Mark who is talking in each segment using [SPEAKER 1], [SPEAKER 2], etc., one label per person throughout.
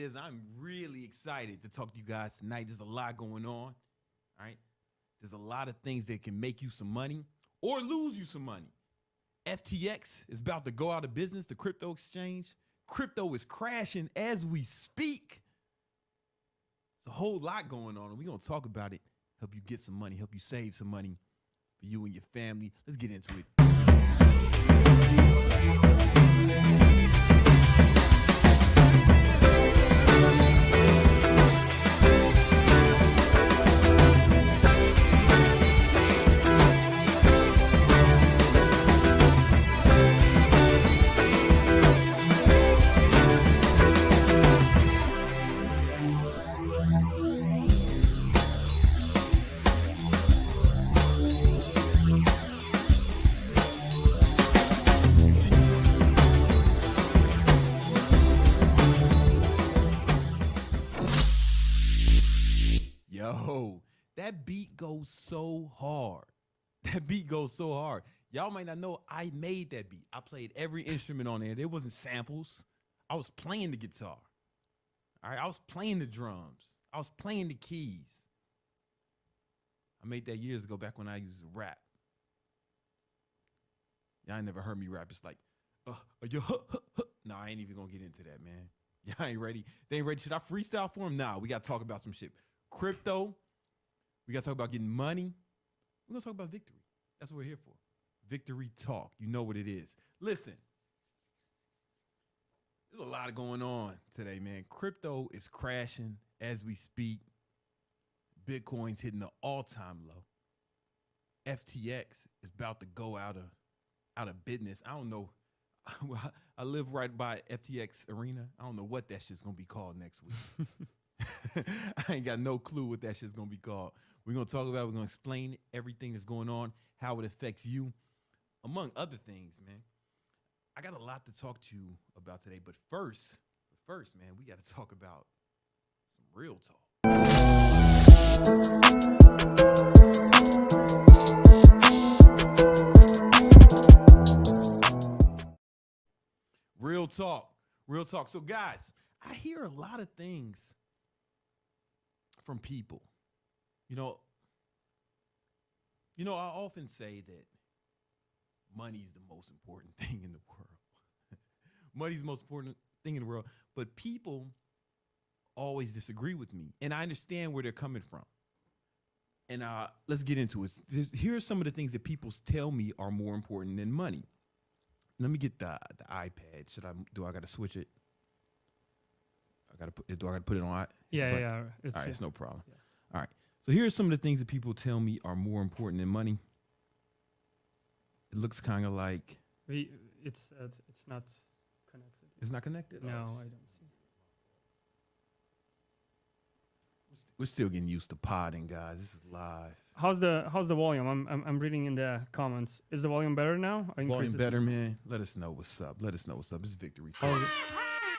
[SPEAKER 1] is I'm really excited to talk to you guys tonight. There's a lot going on, all right? There's a lot of things that can make you some money or lose you some money. FTX is about to go out of business, the crypto exchange. Crypto is crashing as we speak. It's a whole lot going on, and we're going to talk about it, help you get some money, help you save some money for you and your family. Let's get into it. Yo, that beat goes so hard. That beat goes so hard. Y'all might not know I made that beat. I played every instrument on there. There wasn't samples. I was playing the guitar. All right, I was playing the drums. I was playing the keys. I made that years ago back when I used to rap. Y'all ain't never heard me rap. It's like, no, I ain't even gonna get into that, man. Y'all ain't ready. They ain't ready. Should I freestyle for them? Nah, we gotta talk about some shit. Crypto. We got to talk about getting money. We're going to talk about victory. That's what we're here for. Victory talk. You know what it is. Listen, there's a lot going on today, man. Crypto is crashing as we speak. Bitcoin's hitting the all-time low. FTX is about to go out of business. I don't know. I live right by FTX Arena. I don't know what that shit's going to be called next week. I ain't got no clue what that shit's gonna be called. We're gonna talk about it. We're gonna explain everything that's going on, how it affects you, among other things, man. I got a lot to talk to you about today, but first, man, we got to talk about some real talk. Real talk. So, guys, I hear a lot of things from people. You know, I often say that money's the most important thing in the world. Money's the most important thing in the world. But people always disagree with me. And I understand where they're coming from. And let's get into it. Here are some of the things that people tell me are more important than money. Let me get the iPad. Do I got to switch it? Do I got to put it on?
[SPEAKER 2] Yeah.
[SPEAKER 1] All right, it's no problem. Yeah. All right. So here are some of the things that people tell me are more important than money. It looks kind of like
[SPEAKER 2] it's not connected.
[SPEAKER 1] It's not connected?
[SPEAKER 2] No, I don't see.
[SPEAKER 1] We're still getting used to podding, guys. This is live.
[SPEAKER 2] How's the volume? I'm reading in the comments. Is the volume better now?
[SPEAKER 1] Volume better, man. Let us know what's up. It's victory time.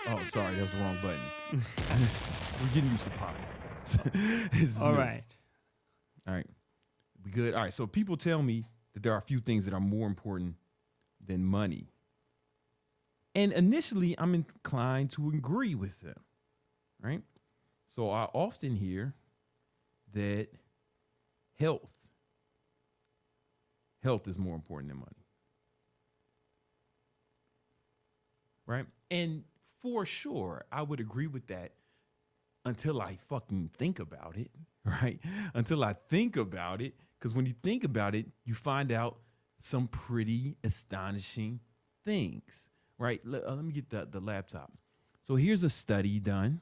[SPEAKER 1] Oh, sorry, that was the wrong button. We're getting used to podding.
[SPEAKER 2] All right.
[SPEAKER 1] We good? All right, so people tell me that there are a few things that are more important than money. And initially, I'm inclined to agree with them, right? So I often hear that health is more important than money, right? And for sure, I would agree with that until I fucking think about it, right? Until I think about it, because when you think about it, you find out some pretty astonishing things, right? Let me get the laptop. So here's a study done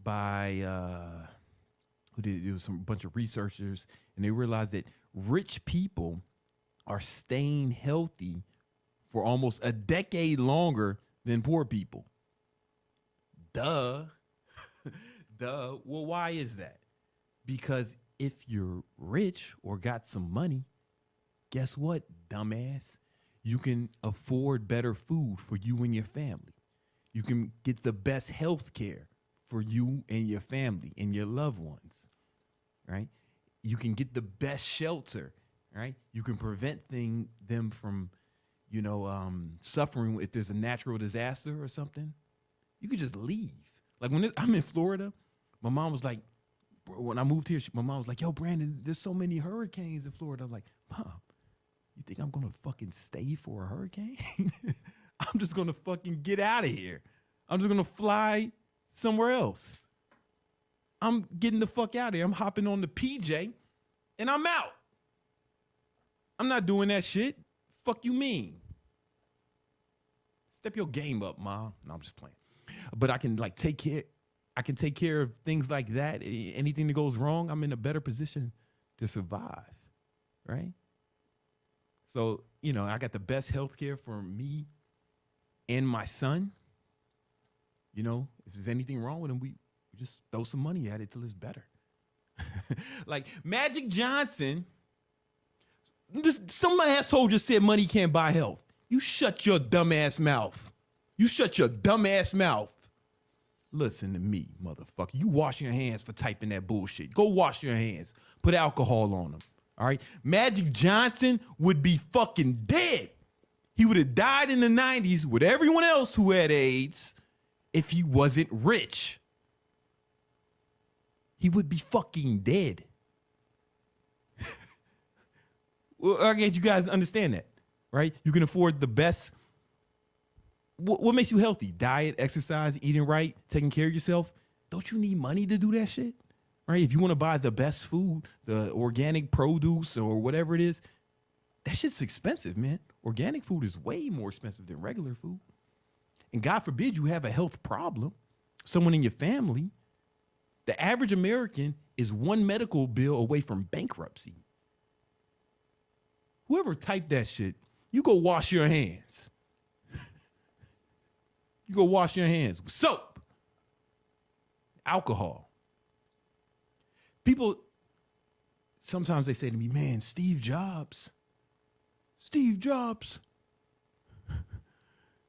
[SPEAKER 1] by it was a bunch of researchers, and they realized that rich people are staying healthy for almost a decade longer than poor people. Duh. Well, why is that? Because if you're rich or got some money, guess what, dumbass? You can afford better food for you and your family. You can get the best health care for you and your family and your loved ones, right? You can get the best shelter, right? You can prevent them from, suffering if there's a natural disaster or something. You could just leave. Like I'm in Florida, my mom was like, when I moved here, my mom was like, yo, Brandon, there's so many hurricanes in Florida. I'm like, Mom, you think I'm going to fucking stay for a hurricane? I'm just going to fucking get out of here. I'm just going to fly somewhere else. I'm getting the fuck out of here. I'm hopping on the PJ and I'm out. I'm not doing that shit. Fuck you mean? Step your game up, Mom. No, I'm just playing. But I can like take care of things like that. Anything that goes wrong, I'm in a better position to survive, right? So, you know, I got the best health care for me and my son. You know, if there's anything wrong with him, we just throw some money at it till it's better. Like Magic Johnson, some asshole just said money can't buy health. You shut your dumb ass mouth. You shut your dumb ass mouth. Listen to me, motherfucker. You wash your hands for typing that bullshit. Go wash your hands. Put alcohol on them. All right? Magic Johnson would be fucking dead. He would have died in the 90s with everyone else who had AIDS if he wasn't rich. He would be fucking dead. Well, I guess you guys understand that, right? You can afford the best. What makes you healthy? Diet, exercise, eating right, taking care of yourself. Don't you need money to do that shit? Right? If you want to buy the best food, the organic produce or whatever it is, that shit's expensive, man. Organic food is way more expensive than regular food. And God forbid you have a health problem, someone in your family. The average American is one medical bill away from bankruptcy. Whoever typed that shit, you go wash your hands. You go wash your hands with soap, alcohol. People, sometimes they say to me, man, Steve Jobs,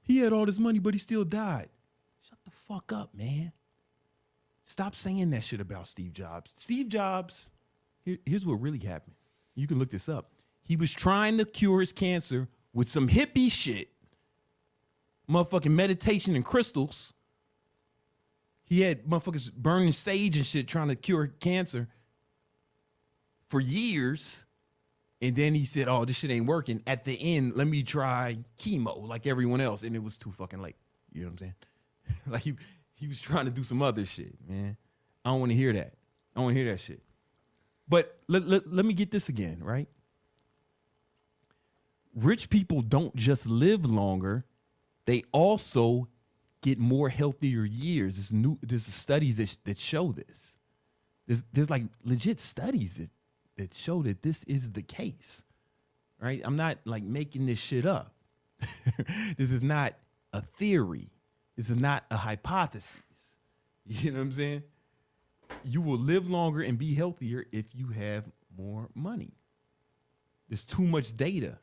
[SPEAKER 1] he had all this money, but he still died. Shut the fuck up, man. Stop saying that shit about Steve Jobs. Steve Jobs, here's what really happened. You can look this up. He was trying to cure his cancer with some hippie shit. Motherfucking meditation and crystals. He had motherfuckers burning sage and shit trying to cure cancer for years. And then he said, oh, this shit ain't working. At the end, let me try chemo like everyone else. And it was too fucking late. You know what I'm saying? Like he was trying to do some other shit, man. I don't want to hear that. I don't want to hear that shit. But let me get this again, right? Rich people don't just live longer. They also get more healthier years. There's studies that show this. There's like legit studies that show that this is the case, right? I'm not like making this shit up. This is not a theory. This is not a hypothesis. You know what I'm saying? You will live longer and be healthier if you have more money. There's too much data.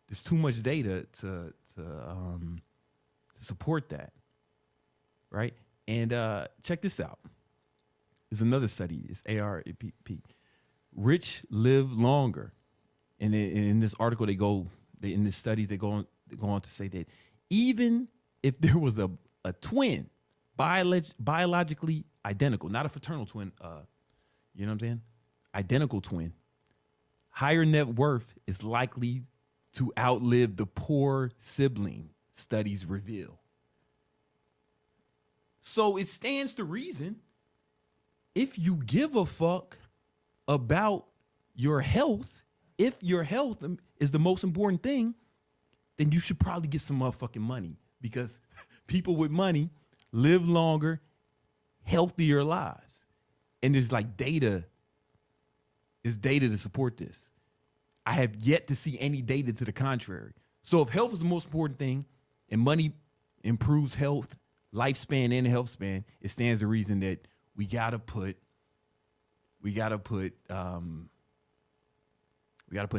[SPEAKER 1] There's too much data to support that, right? And check this out. There's another study. It's ARP. Rich live longer, and in this article in this study they go on to say that even if there was a twin, biologically identical, not a fraternal twin, you know what I'm saying? Identical twin, higher net worth is likely to outlive the poor sibling, studies reveal. So it stands to reason, if you give a fuck about your health, if your health is the most important thing, then you should probably get some motherfucking money, because people with money live longer, healthier lives. And there's like data. There's data to support this. I have yet to see any data to the contrary. So if health is the most important thing and money improves health, lifespan and health span, it stands to reason that we gotta put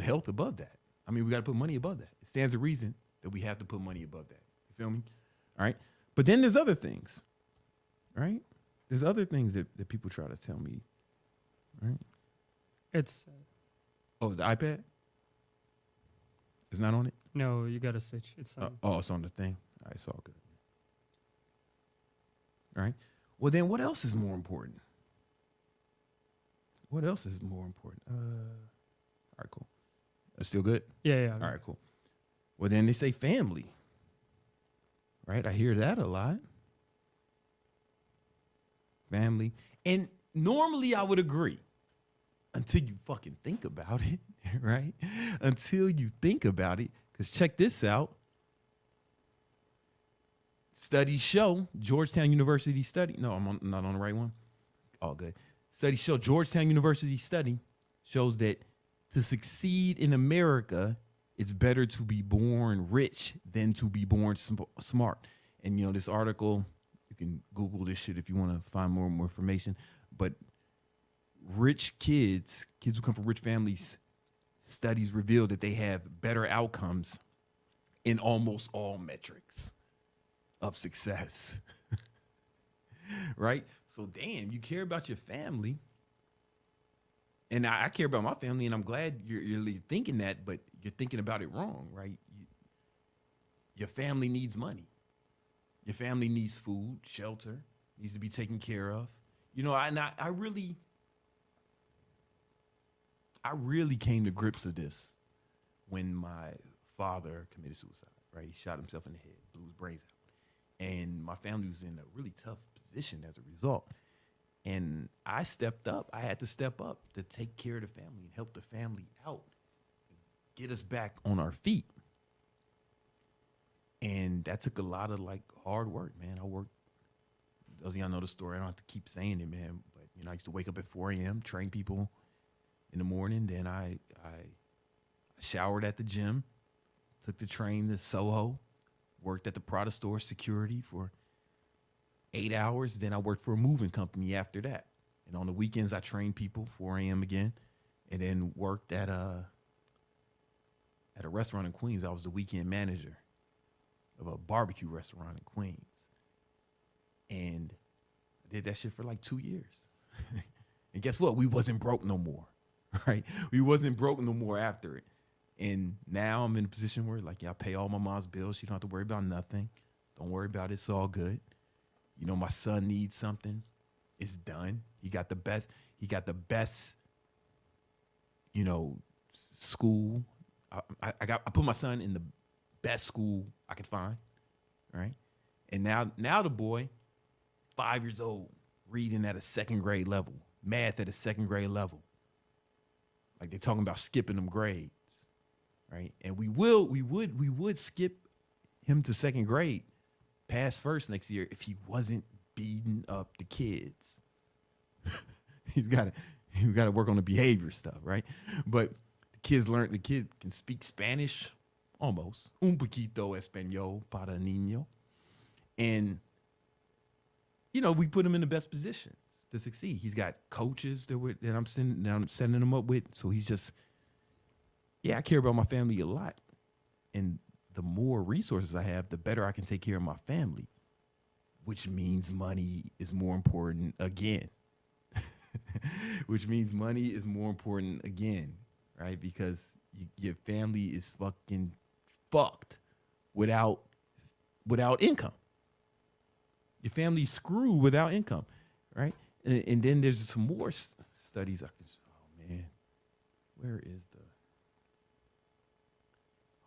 [SPEAKER 1] health above that. I mean, we gotta put money above that. It stands to reason that we have to put money above that. You feel me? All right. But then there's other things, right? There's other things that people try to tell me, right?
[SPEAKER 2] It's
[SPEAKER 1] Oh, the iPad? It's not on it?
[SPEAKER 2] no, you gotta switch. It's
[SPEAKER 1] Oh, it's on the thing. All right, it's all good. right? Well, then what else is more important? What else is more important? All right, cool. That's still good?
[SPEAKER 2] Yeah.
[SPEAKER 1] All right, cool. Well, then they say family, right? I hear that a lot. Family. And normally I would agree until you fucking think about it, right? Until you think about it. Because check this out. Studies show, Georgetown University study. No, not on the right one. All good. Studies show, Georgetown University study shows that to succeed in America, it's better to be born rich than to be born smart. And, you know, this article, you can Google this shit if you want to find more information. But rich kids who come from rich families, studies reveal that they have better outcomes in almost all metrics of success. Right? So, damn, you care about your family. And I care about my family, and I'm glad you're thinking that, but you're thinking about it wrong, right? Your family needs money. Your family needs food, shelter, needs to be taken care of. You know, I really came to grips with this when my father committed suicide, right? He shot himself in the head, blew his brains out. And my family was in a really tough position as a result. And I stepped up. I had to step up to take care of the family and help the family out, get us back on our feet. And that took a lot of like hard work, man. I worked, those of y'all know the story. I don't have to keep saying it, man. But, you know, I used to wake up at 4 a.m., train people in the morning. Then I showered at the gym, took the train to Soho, worked at the Prada store security for 8 hours. Then I worked for a moving company after that. And on the weekends, I trained people, 4 a.m. again, and then worked at a restaurant in Queens. I was the weekend manager of a barbecue restaurant in Queens. And I did that shit for like 2 years. And guess what? We wasn't broke no more, right? We wasn't broke no more after it. And now I'm in a position where, like, yeah, I pay all my mom's bills. She don't have to worry about nothing. Don't worry about it. It's all good. You know, my son needs something. It's done. He got the best, you know, school. I put my son in the best school I could find, right? And now the boy, 5 years old, reading at a second grade level, math at a second grade level. Like they're talking about skipping them grades, right? And we would skip him to second grade, past first next year if he wasn't beating up the kids. He's got to work on the behavior stuff, right? But the kid can speak Spanish almost, un poquito español para niño, and you know we put him in the best positions to succeed. He's got coaches that I'm setting him up with, so he's just, yeah, I care about my family a lot, and the more resources I have, the better I can take care of my family, which means money is more important again. Which means money is more important again, right? Because your family is fucking fucked without income. Your family's screwed without income, right? And then there's some more studies. Oh man, where is the?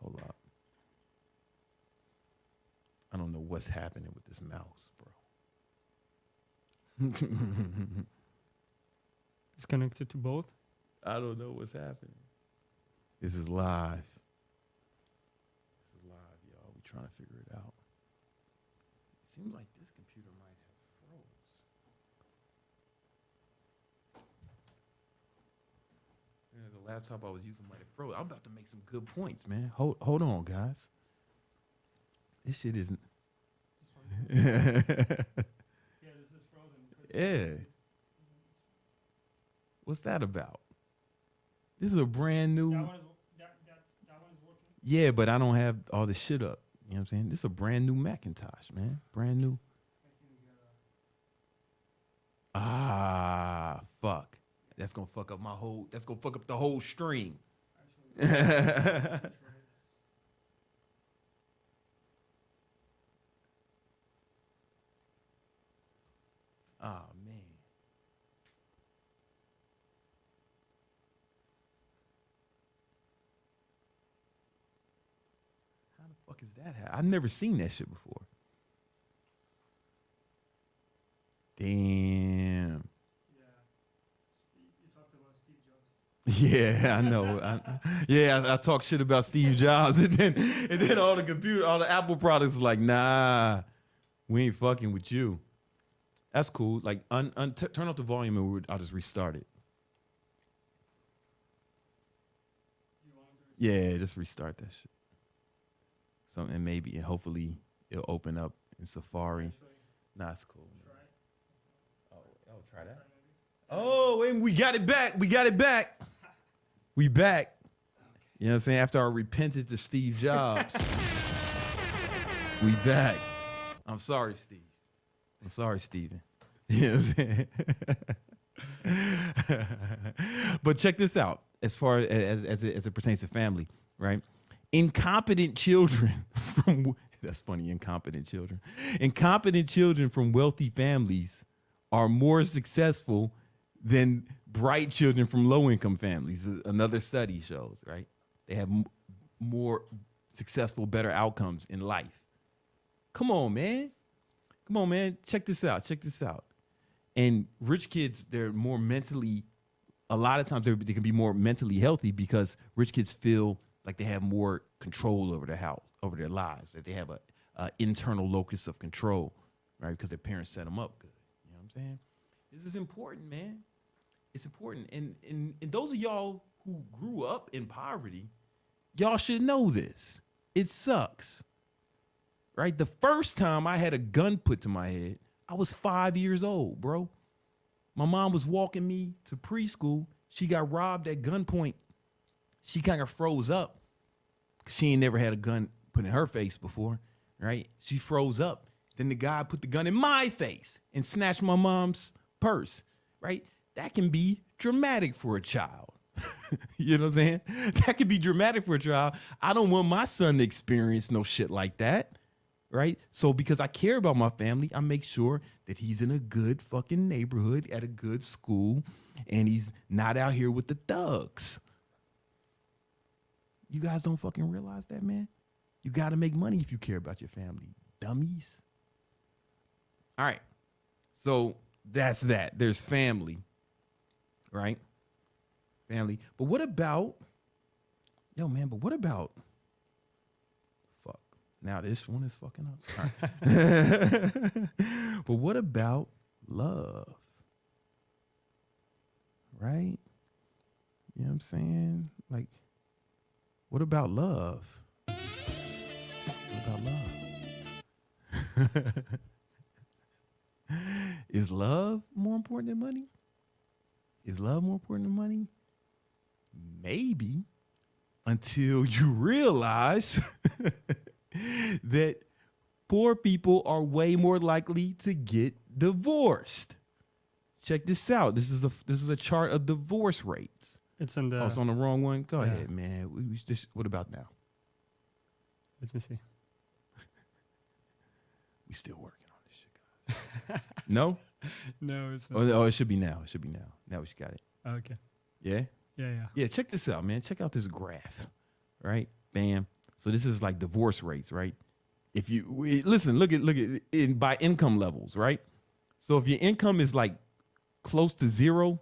[SPEAKER 1] Hold up. I don't know what's happening with this mouse, bro.
[SPEAKER 2] It's connected to both.
[SPEAKER 1] I don't know what's happening. This is live. Y'all. We're trying to figure it out. It seems like this computer might have froze. Yeah, the laptop I was using might have froze. I'm about to make some good points, man. Hold on, guys. This shit isn't.
[SPEAKER 2] Yeah, this is frozen.
[SPEAKER 1] Yeah. What's that about? This is a brand new.
[SPEAKER 2] That one is working.
[SPEAKER 1] Yeah, but I don't have all this shit up. You know what I'm saying? This is a brand new Macintosh, man. Brand new. Ah, fuck. That's gonna fuck up the whole stream. Oh man. How the fuck is that? I've never seen that shit before. Damn.
[SPEAKER 2] You talked about Steve Jobs.
[SPEAKER 1] Yeah, I know. I talk shit about Steve Jobs, and then all the Apple products is like, nah, we ain't fucking with you. That's cool. Like, turn off the volume and I'll just restart it. Yeah, just restart that shit. Something maybe, and hopefully it'll open up in Safari. Nah, it's cool. Oh, try that. Oh, and we got it back. We back. You know what I'm saying? After I repented to Steve Jobs, we back. I'm sorry, Steve. I'm sorry, Steven. You know what I'm saying? But check this out. As far as it pertains to family, right? Incompetent children that's funny, incompetent children from wealthy families are more successful than bright children from low-income families. Another study shows, right? They have more successful, better outcomes in life. Come on, man. Check this out. And rich kids, they're more mentally, a lot of times they can be more mentally healthy because rich kids feel like they have more control over their house, over their lives, that they have a internal locus of control, right? Because their parents set them up good. You know what I'm saying? This is important, man. It's important. And those of y'all who grew up in poverty, y'all should know this. It sucks, right? The first time I had a gun put to my head, I was 5 years old, bro. My mom was walking me to preschool. She got robbed at gunpoint. She kind of froze up because she ain't never had a gun put in her face before, right? She froze up. Then the guy put the gun in my face and snatched my mom's purse, right? That can be dramatic for a child. You know what I'm saying? That could be dramatic for a child. I don't want my son to experience no shit like that, right? So because I care about my family, I make sure that he's in a good fucking neighborhood at a good school and he's not out here with the thugs. You guys don't fucking realize that, man? You got to make money if you care about your family, dummies. All right. So that's that. There's family, right? Family. But what about, fuck. Now this one is fucking up. All right. But what about love? Right? You know what I'm saying? Like, what about love? What about love? Is love more important than money? Is love more important than money? Maybe, until you realize that poor people are way more likely to get divorced. Check this out. This is a chart of divorce rates.
[SPEAKER 2] It's on the.
[SPEAKER 1] Oh, it's on the wrong one. Go ahead, man. We just. What about now?
[SPEAKER 2] Let me see.
[SPEAKER 1] We still working on this shit, guys. No?
[SPEAKER 2] No, it's not.
[SPEAKER 1] Oh, it should be now. Now we got it.
[SPEAKER 2] Okay.
[SPEAKER 1] Yeah?
[SPEAKER 2] Yeah.
[SPEAKER 1] Yeah, check this out, man. Check out this graph, right? Bam. So this is like divorce rates, right? If you listen, look at it by income levels, right? So if your income is like close to zero,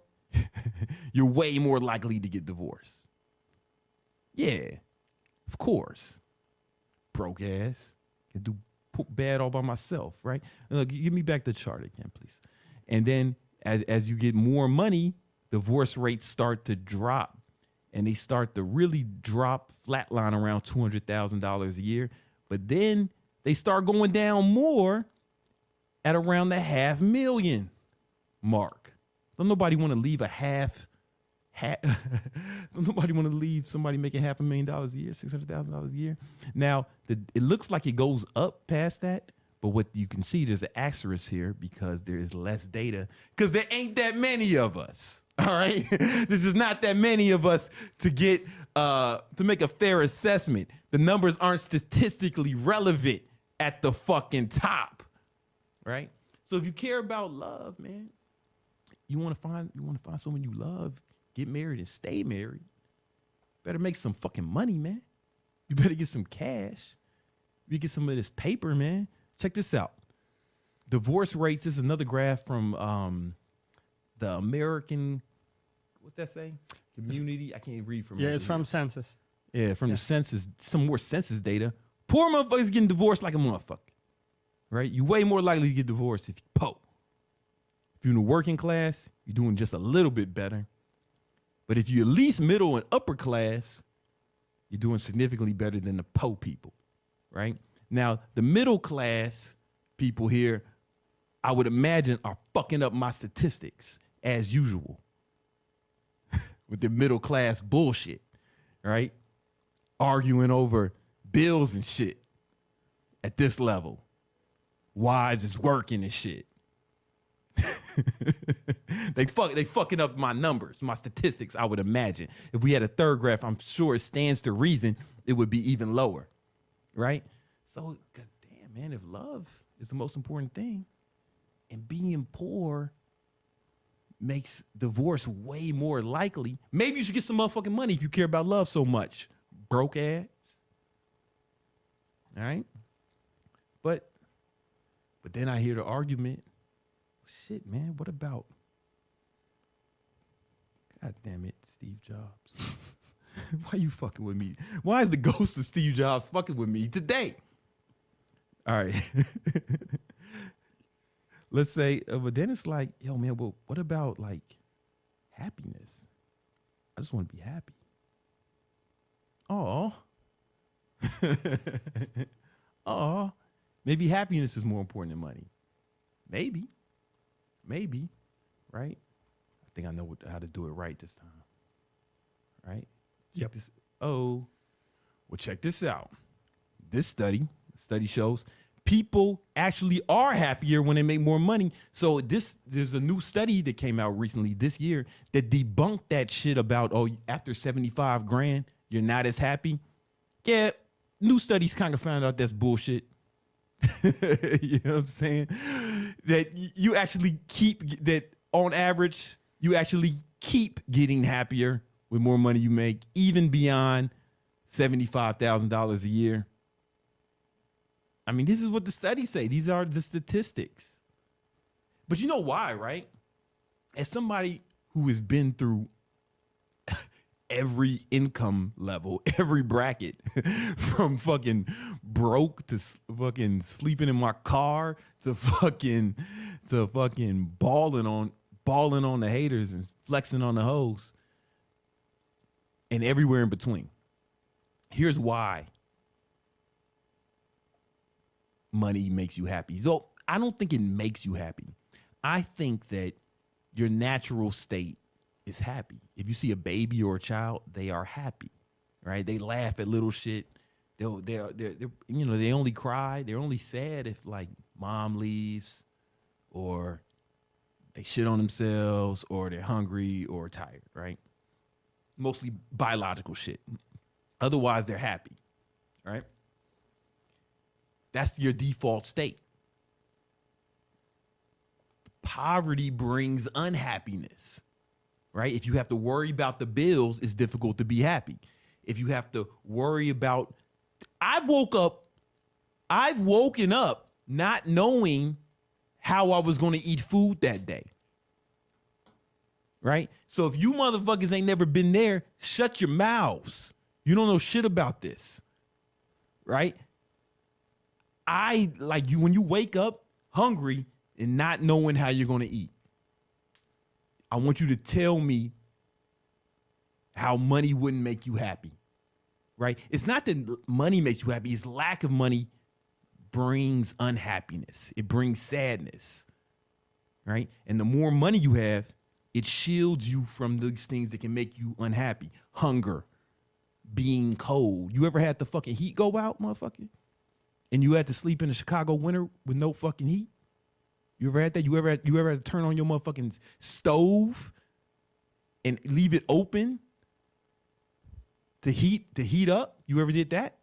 [SPEAKER 1] you're way more likely to get divorced. Yeah, of course. Broke ass can do bad all by myself, right? Look, give me back the chart again, please. And then as you get more money, divorce rates start to drop, and they start to really drop, flatline around $200,000 a year. But then they start going down more at around the $500,000 mark. Don't nobody want to leave don't nobody want to leave somebody making $500,000 a year, $600,000 a year. Now, it looks like it goes up past that, but what you can see, there's an asterisk here because there is less data because there ain't that many of us. All right. There's just not that many of us to get to make a fair assessment. The numbers aren't statistically relevant at the fucking top. Right. So if you care about love, man, you want to find someone you love, get married and stay married. Better make some fucking money, man. You better get some cash. You get some of this paper, man. Check this out. Divorce rates is another graph from the American, what's that say? Community. I can't read from.
[SPEAKER 2] Yeah, it's from census.
[SPEAKER 1] Yeah, from the census. Some more census data. Poor motherfuckers getting divorced like a motherfucker, right? You way more likely to get divorced if you poor. If you're in the working class, you're doing just a little bit better. But if you're at least middle and upper class, you're doing significantly better than the poor people, right? Now, the middle class people here, I would imagine, are fucking up my statistics as usual with the middle class bullshit, right? Arguing over bills and shit at this level. Wives is working and shit. They fucking up my numbers, my statistics, I would imagine. If we had a third graph, I'm sure it stands to reason it would be even lower, right? So, goddamn, man, if love is the most important thing and being poor makes divorce way more likely, maybe you should get some motherfucking money if you care about love so much. Broke ass. All right? But then I hear the argument, shit, man, what about, God damn it, Steve Jobs. Why you fucking with me? Why is the ghost of Steve Jobs fucking with me today? All right. Let's say, but then it's like, yo, man, well, what about like happiness? I just want to be happy. Oh. Oh. Maybe happiness is more important than money. Maybe, right? I think I know how to do it right this time, right?
[SPEAKER 2] Yep.
[SPEAKER 1] Well, check this out. This study shows people actually are happier when they make more money. So there's a new study that came out recently this year that debunked that shit about, oh, after 75 grand, you're not as happy. Yeah, new studies kind of found out that's bullshit. You know what I'm saying? That you actually on average, you actually keep getting happier with more money you make, even beyond $75,000 a year. I mean, this is what the studies say. These are the statistics. But you know why, right? As somebody who has been through every income level, every bracket, from fucking broke to fucking sleeping in my car to fucking balling on the haters and flexing on the hoes and everywhere in between. Here's why money makes you happy. So I don't think it makes you happy. I think that your natural state is happy. If you see a baby or a child, they are happy, right? They laugh at little shit. They're they only cry. They're only sad if like mom leaves, or they shit on themselves, or they're hungry or tired, right? Mostly biological shit. Otherwise, they're happy, right? That's your default state. Poverty brings unhappiness, right? If you have to worry about the bills, it's difficult to be happy. If you have to worry about, I've woken up not knowing how I was going to eat food that day, right? So if you motherfuckers ain't never been there, shut your mouths. You don't know shit about this, right? I like you when you wake up hungry and not knowing how you're going to eat. I want you to tell me how money wouldn't make you happy, right? It's not that money makes you happy. It's lack of money brings unhappiness. It brings sadness, right? And the more money you have, it shields you from these things that can make you unhappy. Hunger, being cold. You ever had the fucking heat go out, motherfucker? And you had to sleep in the Chicago winter with no fucking heat? You ever had that? You ever had to turn on your motherfucking stove and leave it open to heat up? You ever did that?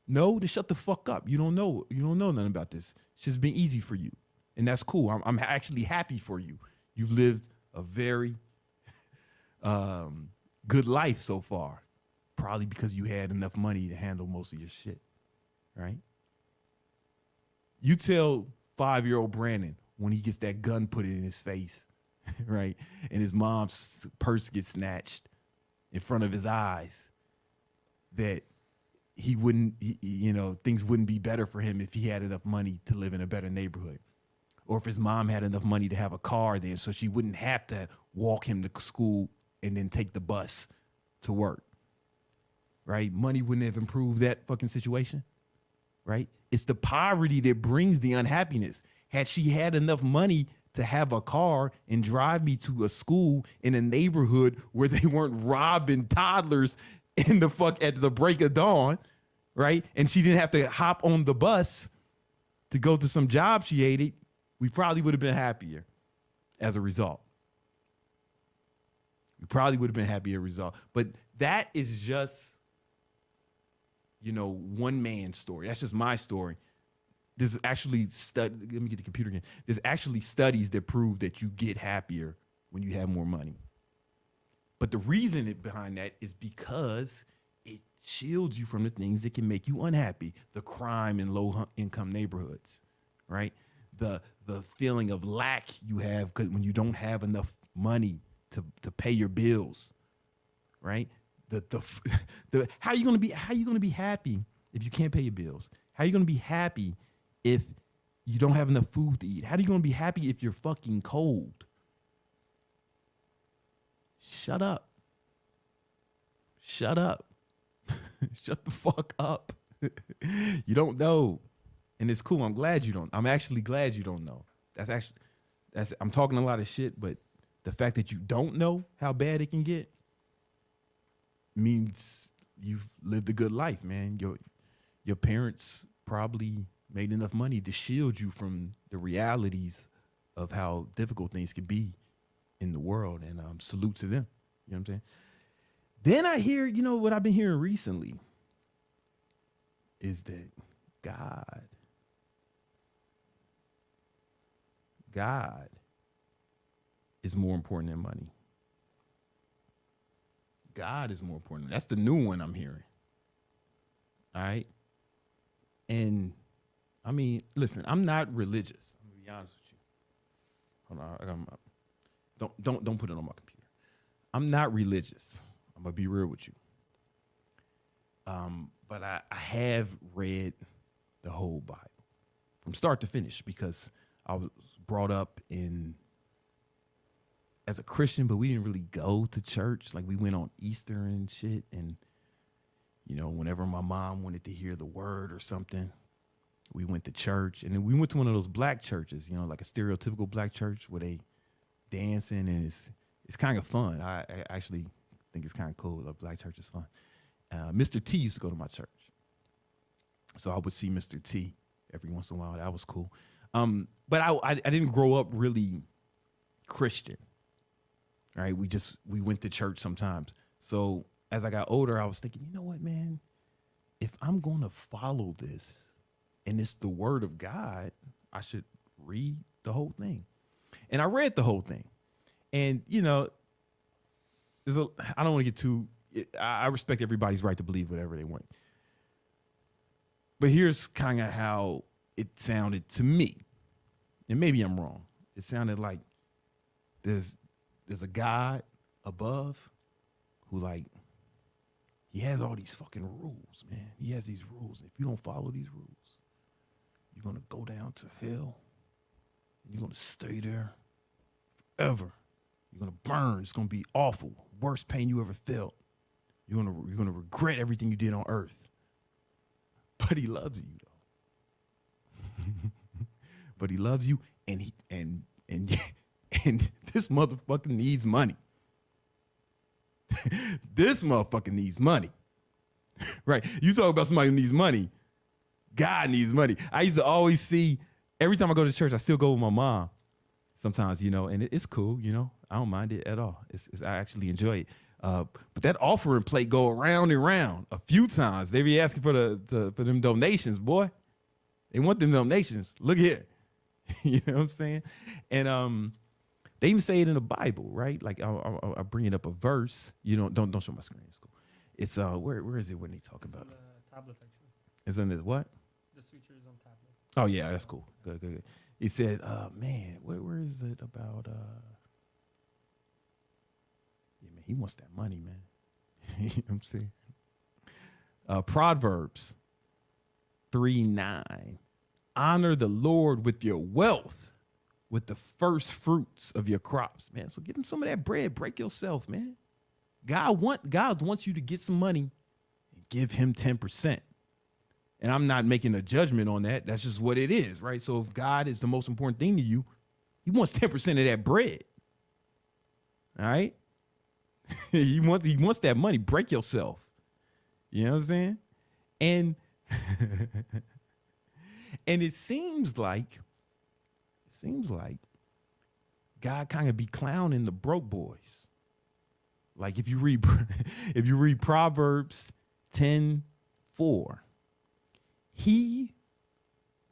[SPEAKER 1] No? Then shut the fuck up. You don't know nothing about this. It's just been easy for you. And that's cool. I'm actually happy for you. You've lived a very good life so far, probably because you had enough money to handle most of your shit, right? You tell 5-year-old Brandon when he gets that gun put in his face, right? And his mom's purse gets snatched in front of his eyes, that he wouldn't, things wouldn't be better for him if he had enough money to live in a better neighborhood. Or if his mom had enough money to have a car then, so she wouldn't have to walk him to school and then take the bus to work, right? Money wouldn't have improved that fucking situation, right? It's the poverty that brings the unhappiness. Had she had enough money to have a car and drive me to a school in a neighborhood where they weren't robbing toddlers in the fuck at the break of dawn, right? And she didn't have to hop on the bus to go to some job she hated, we probably would have been happier as a result. We probably would have been happier as a result. But that is just, one man's story. That's just my story. There's actually let me get the computer again. There's actually studies that prove that you get happier when you have more money. But the reason behind that is because it shields you from the things that can make you unhappy. The crime in low income neighborhoods, right? The feeling of lack you have when you don't have enough money to pay your bills, right? The how are you gonna be happy if you can't pay your bills? How are you gonna be happy if you don't have enough food to eat? How are you gonna be happy if you're fucking cold? Shut up. Shut up. Shut the fuck up. You don't know. And it's cool. I'm glad you don't. I'm actually glad you don't know. I'm talking a lot of shit, but the fact that you don't know how bad it can get means you've lived a good life, man. Your parents probably made enough money to shield you from the realities of how difficult things can be in the world, and salute to them. You know what I'm saying? Then I hear, what I've been hearing recently is that God is more important than money. God is more important. That's the new one I'm hearing. All right. And I mean, listen, I'm not religious. I'm gonna be honest with you. Hold on, I got don't put it on my computer. I'm not religious. I'm gonna be real with you. But I have read the whole Bible from start to finish because I was brought up as a Christian, but we didn't really go to church. Like we went on Easter and shit. And, whenever my mom wanted to hear the word or something, we went to church. And then we went to one of those black churches, like a stereotypical black church where they dancing, and it's kind of fun. I actually think it's kind of cool. A black church is fun. Mr. T used to go to my church. So I would see Mr. T every once in a while. That was cool. But I didn't grow up really Christian. Right? We went to church sometimes. So as I got older, I was thinking, you know what, man? If I'm going to follow this and it's the word of God, I should read the whole thing. And I read the whole thing. And, I don't want to get too, I respect everybody's right to believe whatever they want. But here's kind of how it sounded to me. And maybe I'm wrong. It sounded like there's a God above who, he has all these fucking rules, man. He has these rules. And if you don't follow these rules, you're going to go down to hell. And you're going to stay there forever. You're going to burn. It's going to be awful. Worst pain you ever felt. You're going to regret everything you did on earth. But he loves you, though. But he loves you, and this motherfucker needs money. This motherfucker needs money. Right? You talk about somebody who needs money. God needs money. I used to always see, every time I go to church, I still go with my mom sometimes, and it's cool, I don't mind it at all. I actually enjoy it. But that offering plate go around and around a few times. They be asking for them donations, boy. They want them donations. Look here. You know what I'm saying? And they even say it in the Bible, right? Like I'll bring it up a verse. You don't show my screen. It's cool. It's where is it when they talk about
[SPEAKER 2] on the tablet actually.
[SPEAKER 1] It's on this what?
[SPEAKER 2] The switcher is on tablet.
[SPEAKER 1] Oh yeah, that's cool. Good. He said, man, where is it about yeah, man, he wants that money, man. You know what I'm saying? Proverbs 3:9. Honor the Lord with your wealth, with the first fruits of your crops, man. So give him some of that bread. Break yourself, man. God wants you to get some money and give him 10%. And I'm not making a judgment on that. That's just what it is, right? So if God is the most important thing to you, he wants 10% of that bread. All right? he wants that money. Break yourself. You know what I'm saying? And and it seems like God kind of be clowning the broke boys. Like if you read Proverbs 10:4, he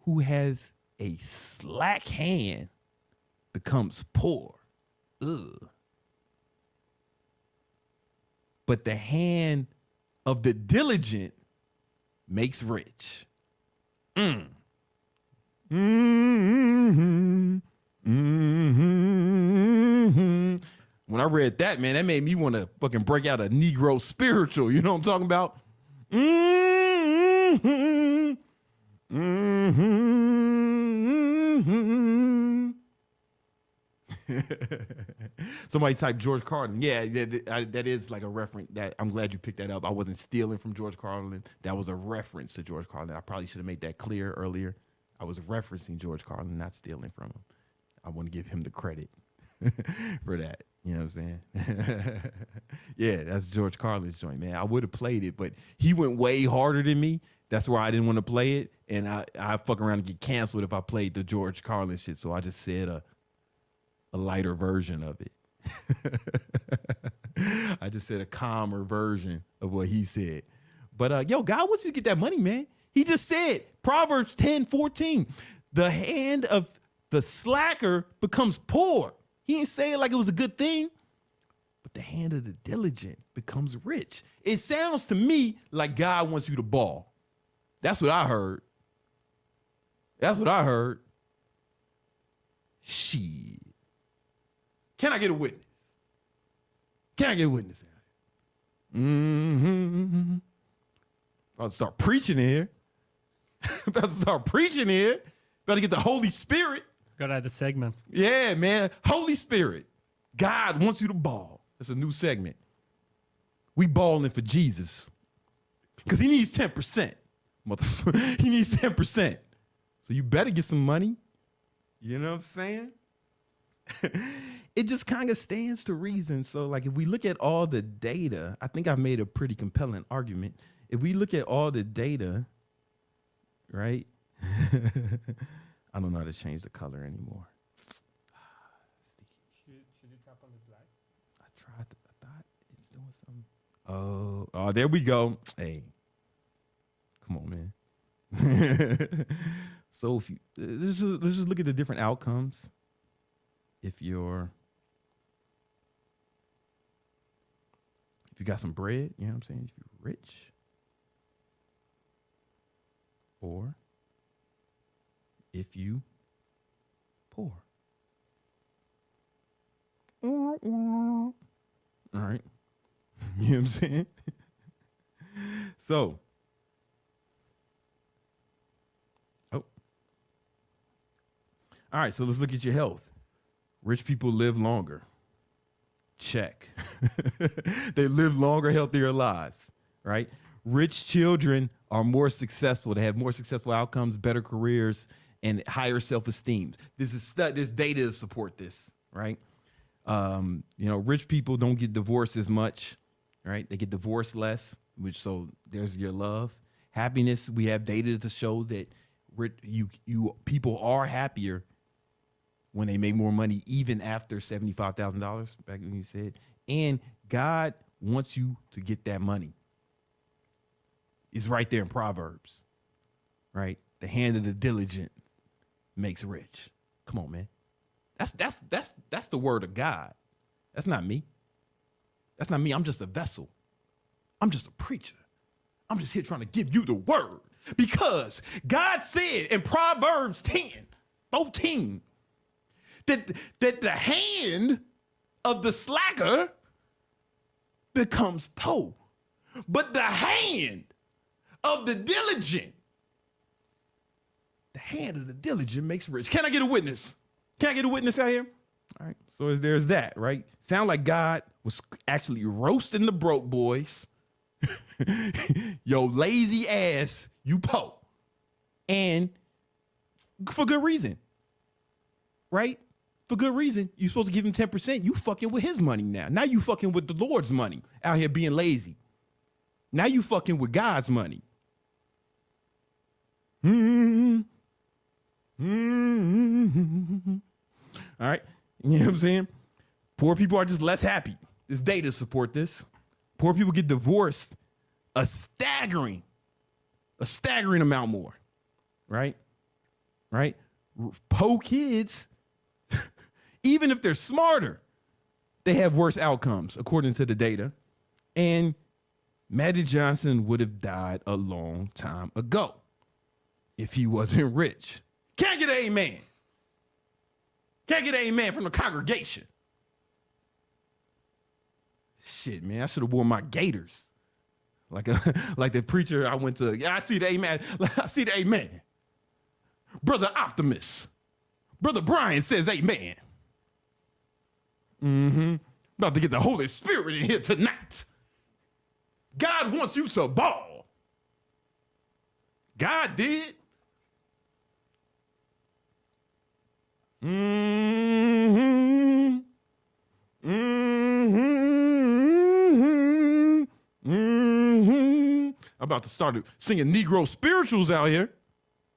[SPEAKER 1] who has a slack hand becomes poor. Ugh. But the hand of the diligent makes rich. Mm-hmm. When I read that, man, that made me want to fucking break out a Negro spiritual. You know what I'm talking about? Somebody type George Carlin. Yeah, that is like a reference. That I'm glad you picked that up. I wasn't stealing from George Carlin. That was a reference to George Carlin. I probably should have made that clear earlier. I was referencing George Carlin, not stealing from him. I want to give him the credit for that. You know what I'm saying? Yeah, that's George Carlin's joint, man. I would have played it, but he went way harder than me. That's why I didn't want to play it. And I fuck around and get canceled if I played the George Carlin shit. So I just said a lighter version of it. I just said a calmer version of what he said. But yo, God wants you to get that money, man. He just said, Proverbs 10:14, the hand of the slacker becomes poor. He didn't say it like it was a good thing, but the hand of the diligent becomes rich. It sounds to me like God wants you to ball. That's what I heard. Shit. Can I get a witness? Mm-hmm. About to start preaching here. About to get the Holy Spirit.
[SPEAKER 2] Gotta add the segment.
[SPEAKER 1] Yeah, man. Holy Spirit. God wants you to ball. That's a new segment. We balling for Jesus. Because he needs 10%. Motherfucker. He needs 10%. So you better get some money. You know what I'm saying? It just kind of stands to reason. So like if we look at all the data, I think I've made a pretty compelling argument. If we look at all the data, right? I don't know how to change the color anymore.
[SPEAKER 2] Should you tap on the black?
[SPEAKER 1] I thought it's doing something. Oh, there we go. Hey, come on, man. So if you let's just look at the different outcomes. If you got some bread, you know what I'm saying? If you're rich, or if you poor. All right. You know what I'm saying? So, all right, so let's look at your health. Rich people live longer. Check. They live longer, healthier lives, right? Rich children are more successful. They have more successful outcomes, better careers, and higher self-esteem. This data to support this, right? Rich people don't get divorced as much, right? They get divorced less, so there's your love. Happiness, we have data to show that people are happier when they make more money, even after $75,000, back when you said. And God wants you to get that money. It's right there in Proverbs, right? The hand of the diligent makes rich. Come on, man. That's the word of God. That's not me. That's not me. I'm just a vessel. I'm just a preacher. I'm just here trying to give you the word. Because God said in Proverbs 10:14 that the hand of the slacker becomes poor, but the hand of the diligent makes rich. Can I get a witness? Can I get a witness out here? All right. So there's that, right? Sound like God was actually roasting the broke boys. Yo, lazy ass, you po. And for good reason. Right? For good reason. You're supposed to give him 10%. You fucking with his money now. Now you fucking with the Lord's money out here being lazy. Now you fucking with God's money. All right. You know what I'm saying? Poor people are just less happy. There's data support this. Poor people get divorced a staggering amount more. Right? Right? Poor kids, even if they're smarter, they have worse outcomes, according to the data. And Magic Johnson would have died a long time ago if he wasn't rich. Can't get an amen. Can't get an amen from the congregation. Shit, man, I should have worn my gaiters. Like the preacher I went to. Yeah, I see the amen. I see the amen. Brother Optimus. Brother Brian says amen. About to get the Holy Spirit in here tonight. God wants you to ball. God did. I'm about to start singing Negro spirituals out here.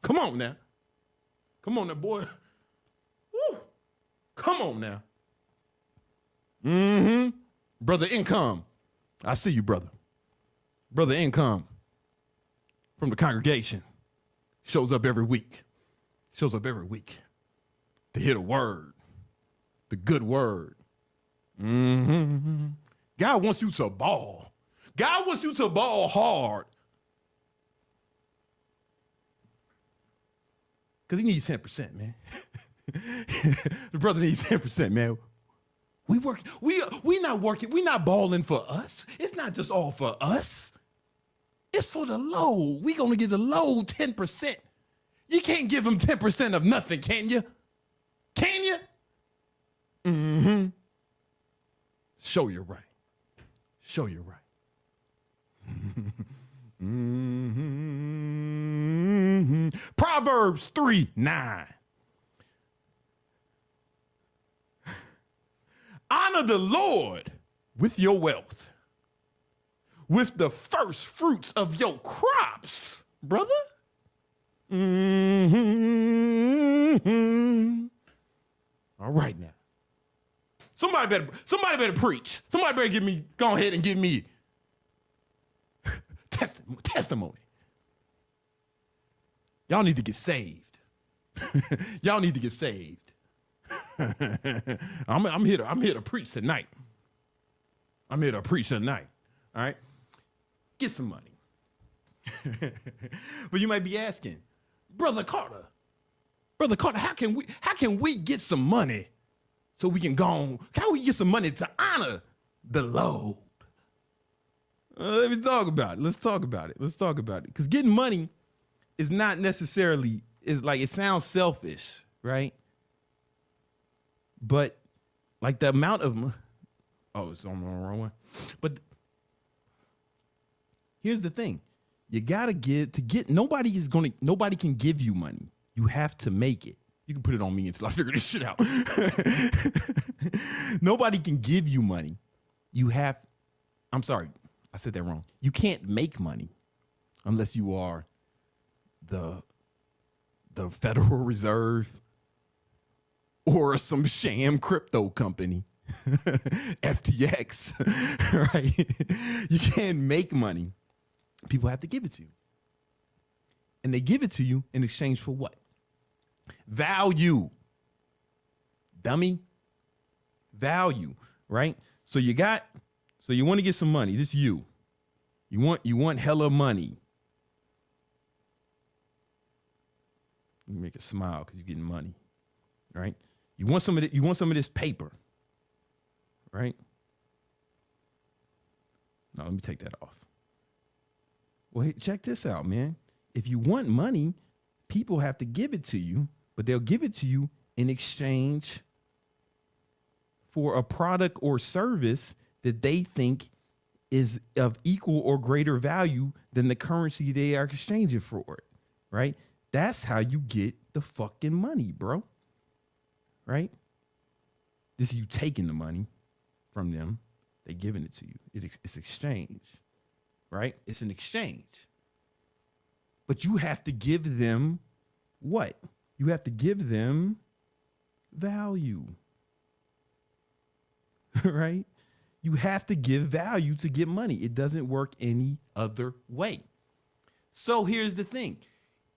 [SPEAKER 1] Come on now. Come on now, boy. Woo. Come on now. Brother Income. I see you, brother. Brother Income from the congregation shows up every week. Shows up every week to hear the word, the good word. God wants you to ball. God wants you to ball hard. Because he needs 10%, man. The brother needs 10%, man. We not working. We not balling for us. It's not just all for us. It's for the low. We gonna get the low 10%. You can't give him 10% of nothing, can you? Can you? Show you're right. Show you're right. Proverbs 3:9. Honor the Lord with your wealth, with the first fruits of your crops, brother. All right now. Somebody better preach. Somebody better go ahead and give me testimony. Y'all need to get saved. Y'all need to get saved. I'm here to preach tonight. I'm here to preach tonight. All right? Get some money. But you might be asking, Brother Carter, how can we get some money so we can go on? How we get some money to honor the Lord? Let me talk about it. Let's talk about it. Because getting money is not necessarily, it sounds selfish, right? But like the amount of, it's on the wrong one. But here's the thing. You gotta nobody can give you money. You have to make it. You can put it on me until I figure this shit out. Nobody can give you money. I'm sorry, I said that wrong. You can't make money unless you are the Federal Reserve or some sham crypto company, FTX, right? You can't make money. People have to give it to you. And they give it to you in exchange for what? Value. dummy. Value, right? So you want to get some money. This you. You want hella money. You make a smile because you're getting money, right? You want some of this paper, right? No, let me take that off. Well, hey, check this out, man. If you want money, people have to give it to you, but they'll give it to you in exchange for a product or service that they think is of equal or greater value than the currency they are exchanging for it, right? That's how you get the fucking money, bro. Right? This is you taking the money from them. They giving it to you. It's exchange, right? It's an exchange. But you have to give them what? You have to give them value, right? You have to give value to get money. It doesn't work any other way. So here's the thing.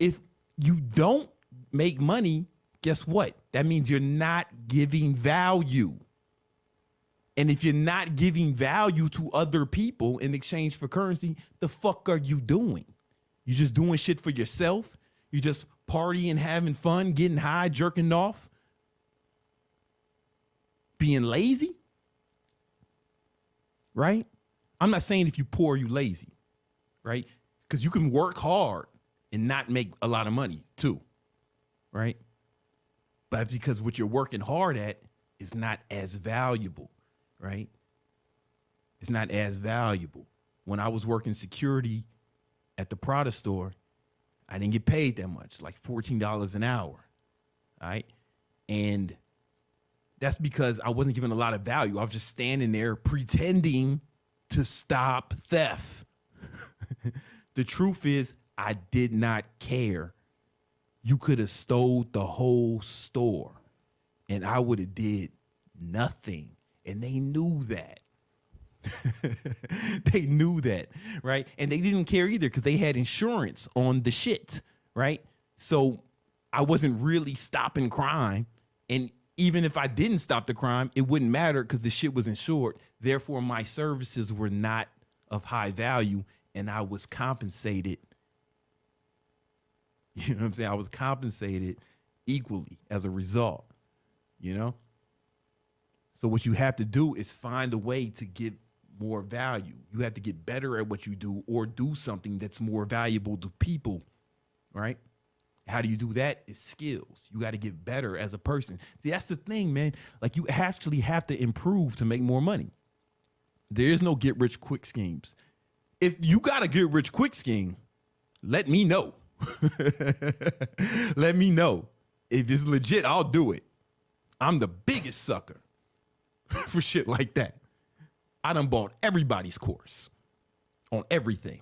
[SPEAKER 1] If you don't make money, guess what? That means you're not giving value. And if you're not giving value to other people in exchange for currency, the fuck are you doing? You just doing shit for yourself? You just partying, having fun, getting high, jerking off, being lazy? Right? I'm not saying if you poor, you lazy, right? Because you can work hard and not make a lot of money too, right? But because what you're working hard at is not as valuable, right? It's not as valuable. When I was working security at the Prada store, I didn't get paid that much, like $14 an hour, all right? And that's because I wasn't given a lot of value. I was just standing there pretending to stop theft. The truth is, I did not care. You could have stole the whole store and I would have did nothing. And they knew that. They knew that, right? And they didn't care either because they had insurance on the shit, right? So I wasn't really stopping crime. And even if I didn't stop the crime, it wouldn't matter because the shit was insured. Therefore, my services were not of high value and I was compensated. You know what I'm saying? I was compensated equally as a result, you know? So what you have to do is find a way to get more value. You have to get better at what you do or do something that's more valuable to people, right? How do you do that? It's skills. You got to get better as a person. See, that's the thing, man. Like you actually have to improve to make more money. There is no get rich quick schemes. If you got a get rich quick scheme, let me know. Let me know. If it's legit, I'll do it. I'm the biggest sucker for shit like that. I done bought everybody's course on everything.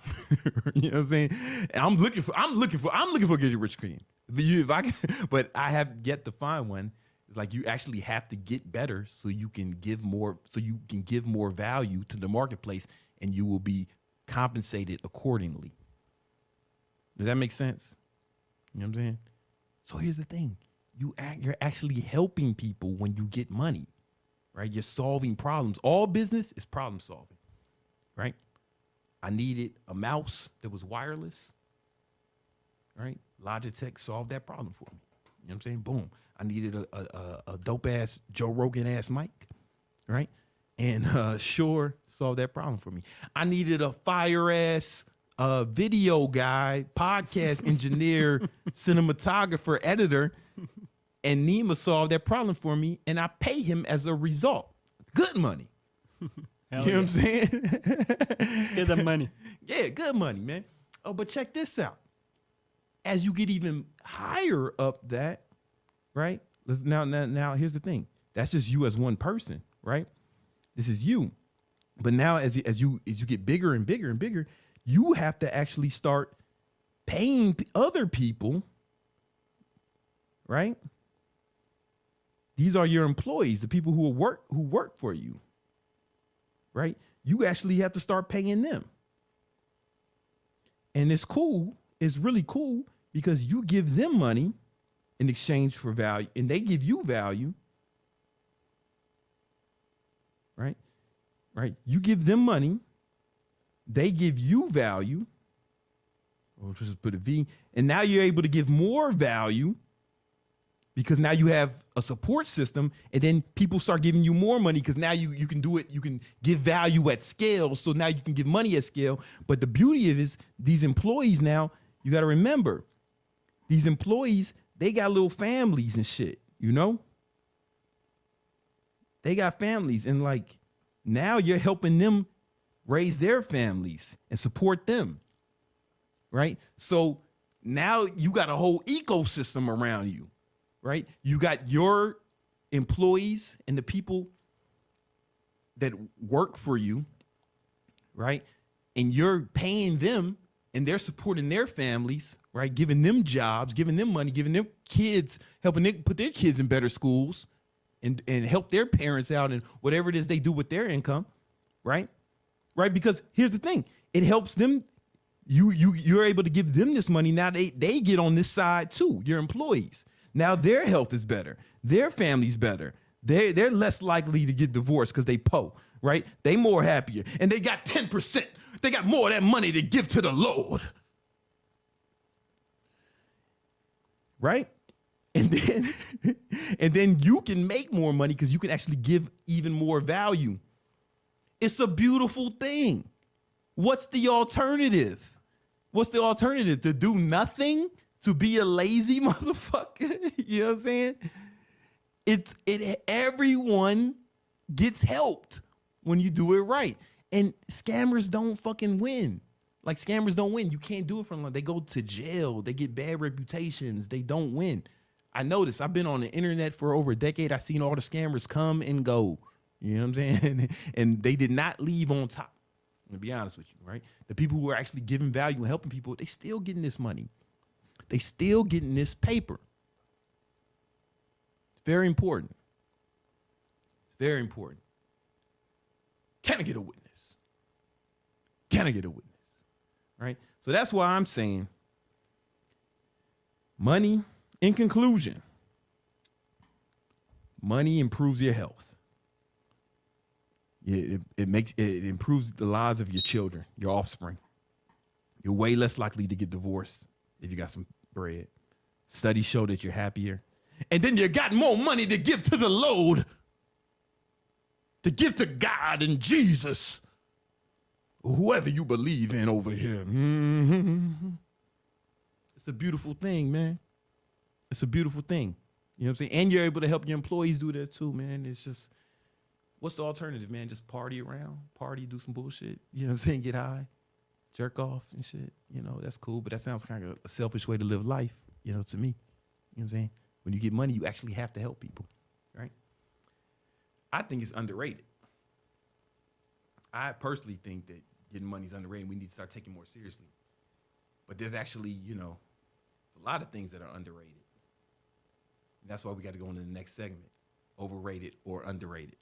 [SPEAKER 1] You know what I'm saying? And I'm looking for a get rich scheme. But I have yet to find one. It's like you actually have to get better so you can give more value to the marketplace and you will be compensated accordingly. Does that make sense? You know what I'm saying? So here's the thing. You're actually helping people when you get money, right? You're solving problems. All business is problem solving, right? I needed a mouse that was wireless, right? Logitech solved that problem for me. You know what I'm saying? Boom. I needed a dope ass Joe Rogan ass mic, right? And Shure solved that problem for me. I needed a fire ass video guy, podcast engineer, cinematographer, editor, and Nima solved that problem for me, and I pay him as a result. Good money. You know what I'm saying?
[SPEAKER 2] Get the money.
[SPEAKER 1] Yeah, good money, man. Oh, but check this out. As you get even higher up that, right? Now, here's the thing. That's just you as one person, right? This is you. But now, as you get bigger and bigger and bigger, you have to actually start paying other people, right? These are your employees, the people who work for you, right? You actually have to start paying them. And it's cool. It's really cool because you give them money in exchange for value and they give you value, right? You give them money, they give you value, or just put a V, and now you're able to give more value because now you have a support system, and then people start giving you more money because now you can do it. You can give value at scale, so now you can give money at scale. But the beauty of it is these employees now, you got to remember, these employees, they got little families and shit, you know? They got families, and like now you're helping them raise their families and support them, right? So now you got a whole ecosystem around you, right? You got your employees and the people that work for you, right? And you're paying them and they're supporting their families, right? Giving them jobs, giving them money, giving them kids, helping them put their kids in better schools and help their parents out and whatever it is they do with their income, right? Right? Because here's the thing. It helps them. You're able to give them this money. Now they get on this side too, your employees. Now their health is better. Their family's better. They're less likely to get divorced because they right? They more happier. And they got 10%. They got more of that money to give to the Lord. Right? And then you can make more money because you can actually give even more value. It's a beautiful thing. What's the alternative? What's the alternative? To do nothing? To be a lazy motherfucker? You know what I'm saying? Everyone gets helped when you do it right. And scammers don't fucking win. Like scammers don't win. You can't do it from they go to jail. They get bad reputations. They don't win. I noticed. I've been on the internet for over a decade. I've seen all the scammers come and go. You know what I'm saying? And they did not leave on top. To be honest with you, right? The people who are actually giving value and helping people, they still getting this money. They still getting this paper. It's very important. It's very important. Can I get a witness? Can I get a witness? Right? So that's why I'm saying money, in conclusion, money improves your health. It improves the lives of your children, your offspring. You're way less likely to get divorced if you got some bread. Studies show that you're happier. And then you got more money to give to the Lord, to give to God and Jesus, whoever you believe in over here. Mm-hmm. It's a beautiful thing, man. It's a beautiful thing. You know what I'm saying? And you're able to help your employees do that too, man. It's just, what's the alternative, man? Just party around, do some bullshit. You know what I'm saying? Get high, jerk off and shit. You know, that's cool, but that sounds kind of a selfish way to live life, you know, to me. You know what I'm saying? When you get money, you actually have to help people, right? I think it's underrated. I personally think that getting money is underrated. We need to start taking it more seriously. But there's actually, you know, a lot of things that are underrated. And that's why we got to go into the next segment. Overrated or underrated.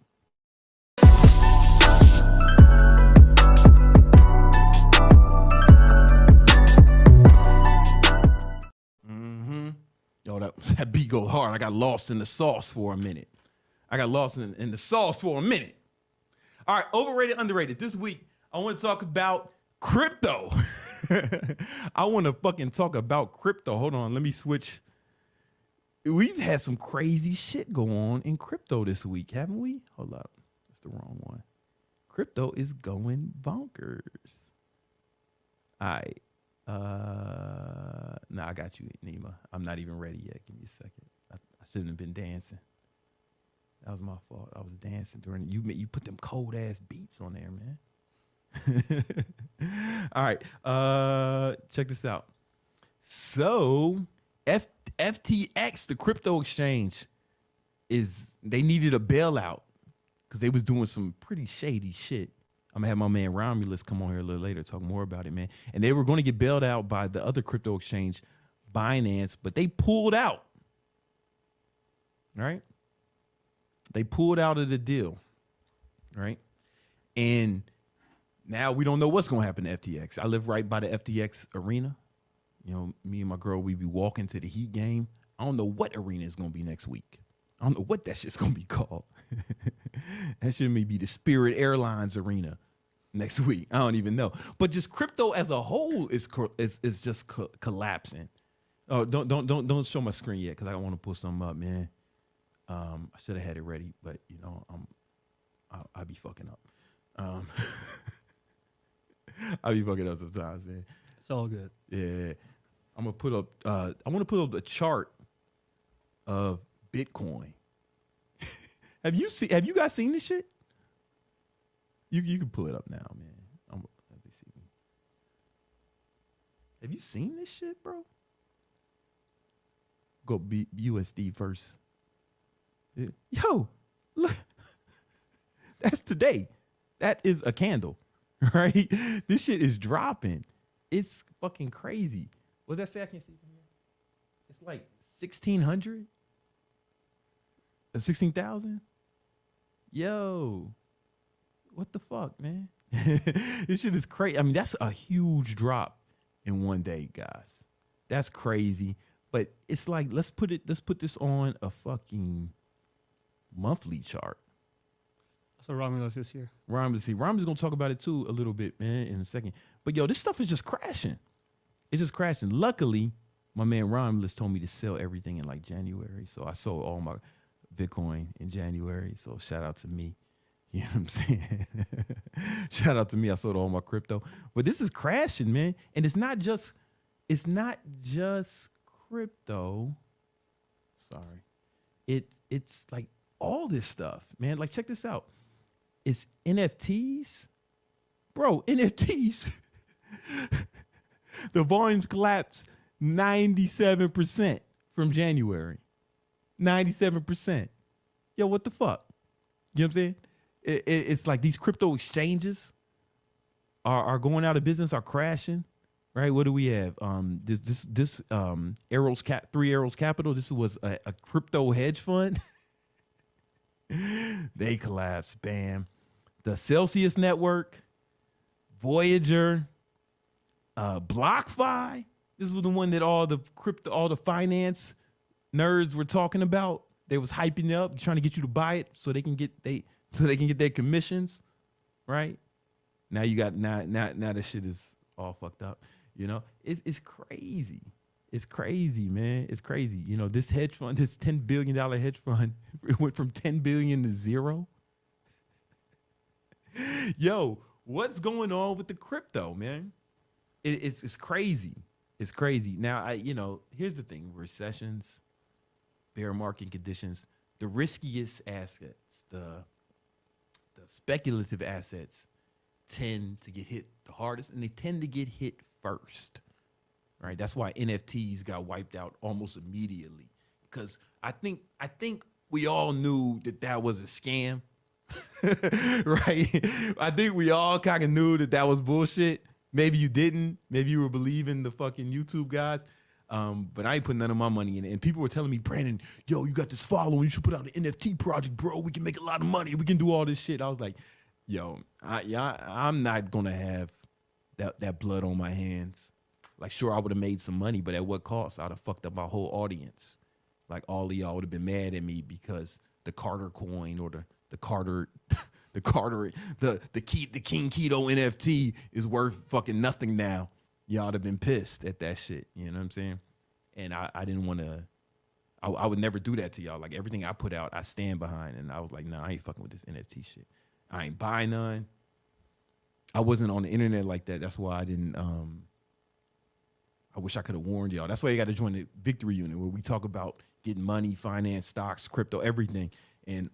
[SPEAKER 1] Yo, that beat goes hard. I got lost in the sauce for a minute. In the sauce for a minute. All right, overrated, underrated. This week, I want to talk about crypto. I want to fucking talk about crypto. Hold on, let me switch. We've had some crazy shit go on in crypto this week, haven't we? Hold up, that's the wrong one. Crypto is going bonkers. All right. Nah, I got you, Nima. I'm not even ready yet. Give me a second. I shouldn't have been dancing. That was my fault. I was dancing during you put them cold ass beats on there, man. All right. Check this out. So FTX, the crypto exchange, they needed a bailout because they was doing some pretty shady shit. I'm gonna have my man Romulus come on here a little later, talk more about it, man. And they were going to get bailed out by the other crypto exchange, Binance, but they pulled out. Right? They pulled out of the deal. Right? And now we don't know what's going to happen to FTX. I live right by the FTX arena. You know, me and my girl, we be walking to the Heat game. I don't know what arena is going to be next week. I don't know what that shit's gonna be called. That shit may be the Spirit Airlines Arena next week. I don't even know. But just crypto as a whole is just collapsing. Oh, don't show my screen yet because I want to pull something up, man. I should have had it ready, but you know, I'll be fucking up. I'll be fucking up sometimes, man.
[SPEAKER 2] It's all good.
[SPEAKER 1] Yeah, I'm gonna put up. I want to put up a chart of Bitcoin. Have you guys seen this shit? You can pull it up now, man. Let me see. Have you seen this shit, bro? Go USD first. Yeah. Yo, look. That's today. That is a candle, right? This shit is dropping. It's fucking crazy. What does that say? I can't see from here. It's like 1,600? 16,000? Yo, what the fuck, man? This shit is crazy. I mean, that's a huge drop in one day, guys. That's crazy. But it's like, let's put this on a fucking monthly chart.
[SPEAKER 2] So Romulus is here.
[SPEAKER 1] Romulus is gonna talk about it too a little bit, man, in a second. But yo, this stuff is just crashing. It's just crashing. Luckily, my man Romulus told me to sell everything in like January. So I sold all my Bitcoin in January. So shout out to me. You know what I'm saying? Shout out to me. I sold all my crypto. But this is crashing, man. And it's not just crypto. Sorry. It's like all this stuff, man. Like, check this out. It's NFTs. Bro, NFTs. The volumes collapsed 97% from January. 97%. Yo, what the fuck? You know what I'm saying? It's like these crypto exchanges are going out of business, are crashing, right? What do we have? This Three Arrows Capital. This was a crypto hedge fund. They collapsed. Bam. The Celsius Network, Voyager, BlockFi. This was the one that all the finance nerds were talking about. They was hyping it up, trying to get you to buy it so they can get their commissions, right? Now you got now this shit is all fucked up. You know, it's crazy. It's crazy, man. It's crazy. You know, this hedge fund, this $10 billion hedge fund, it went from 10 billion to zero. Yo, what's going on with the crypto, man? It's crazy. It's crazy. Now, here's the thing: recessions, bear market conditions, the riskiest assets, the speculative assets tend to get hit the hardest, and they tend to get hit first. Right? That's why NFTs got wiped out almost immediately. Because I think we all knew that was a scam. Right? I think we all kind of knew that was bullshit. Maybe you didn't. Maybe you were believing the fucking YouTube guys. But I ain't putting none of my money in it. And people were telling me, Brandon, yo, you got this following. You should put out an NFT project, bro. We can make a lot of money. We can do all this shit. I was like, yo, I'm not going to have that blood on my hands. Like, sure, I would have made some money, but at what cost? I would have fucked up my whole audience. Like, all of y'all would have been mad at me because the Carter coin or the Carter, the King Keto NFT is worth fucking nothing now. Y'all would have been pissed at that shit. You know what I'm saying? And I didn't want to. I would never do that to y'all. Like, everything I put out, I stand behind. And I was like, nah, I ain't fucking with this NFT shit. I ain't buying none. I wasn't on the internet like that. That's why I didn't. I wish I could have warned y'all. That's why you got to join the Victory Unit where we talk about getting money, finance, stocks, crypto, everything. And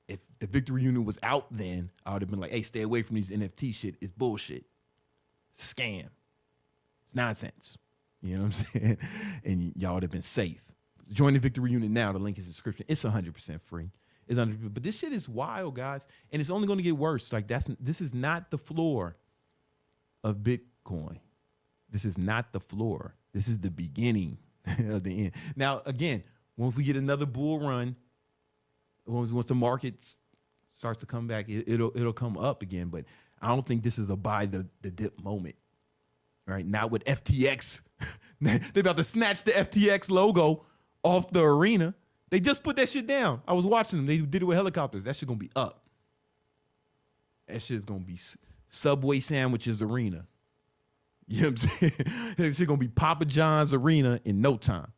[SPEAKER 1] if the Victory Unit was out then, I would have been like, hey, stay away from these NFT shit. It's bullshit. It's a scam. It's nonsense. You know what I'm saying? And y'all would have been safe. Join the Victory Unit now. The link is in the description. It's 100% free. It's 100%. But this shit is wild, guys. And it's only going to get worse. Like, this is not the floor of Bitcoin. This is not the floor. This is the beginning of the end. Now, again, once we get another bull run, once the market starts to come back, it'll come up again. But I don't think this is a buy the dip moment, right? Not with FTX. They're about to snatch the FTX logo off the arena. They just put that shit down. I was watching them. They did it with helicopters. That shit gonna be up. That shit's gonna be Subway Sandwiches Arena. You know what I'm saying? That shit gonna be Papa John's Arena in no time.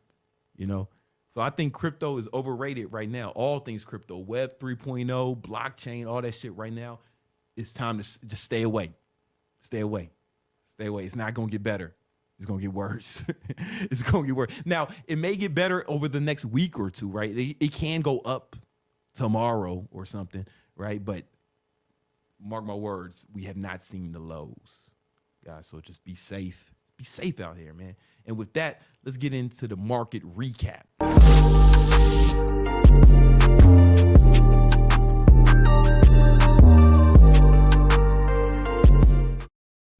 [SPEAKER 1] You know? So I think crypto is overrated right now. All things crypto, Web 3.0, blockchain, all that shit right now. It's time to just stay away. Stay away. Stay away. It's not gonna get better. It's gonna get worse. It's gonna get worse. Now, it may get better over the next week or two, right? It can go up tomorrow or something, right? But mark my words, we have not seen the lows, guys. So just be safe. Be safe out here, man. And with that, let's get into the market recap.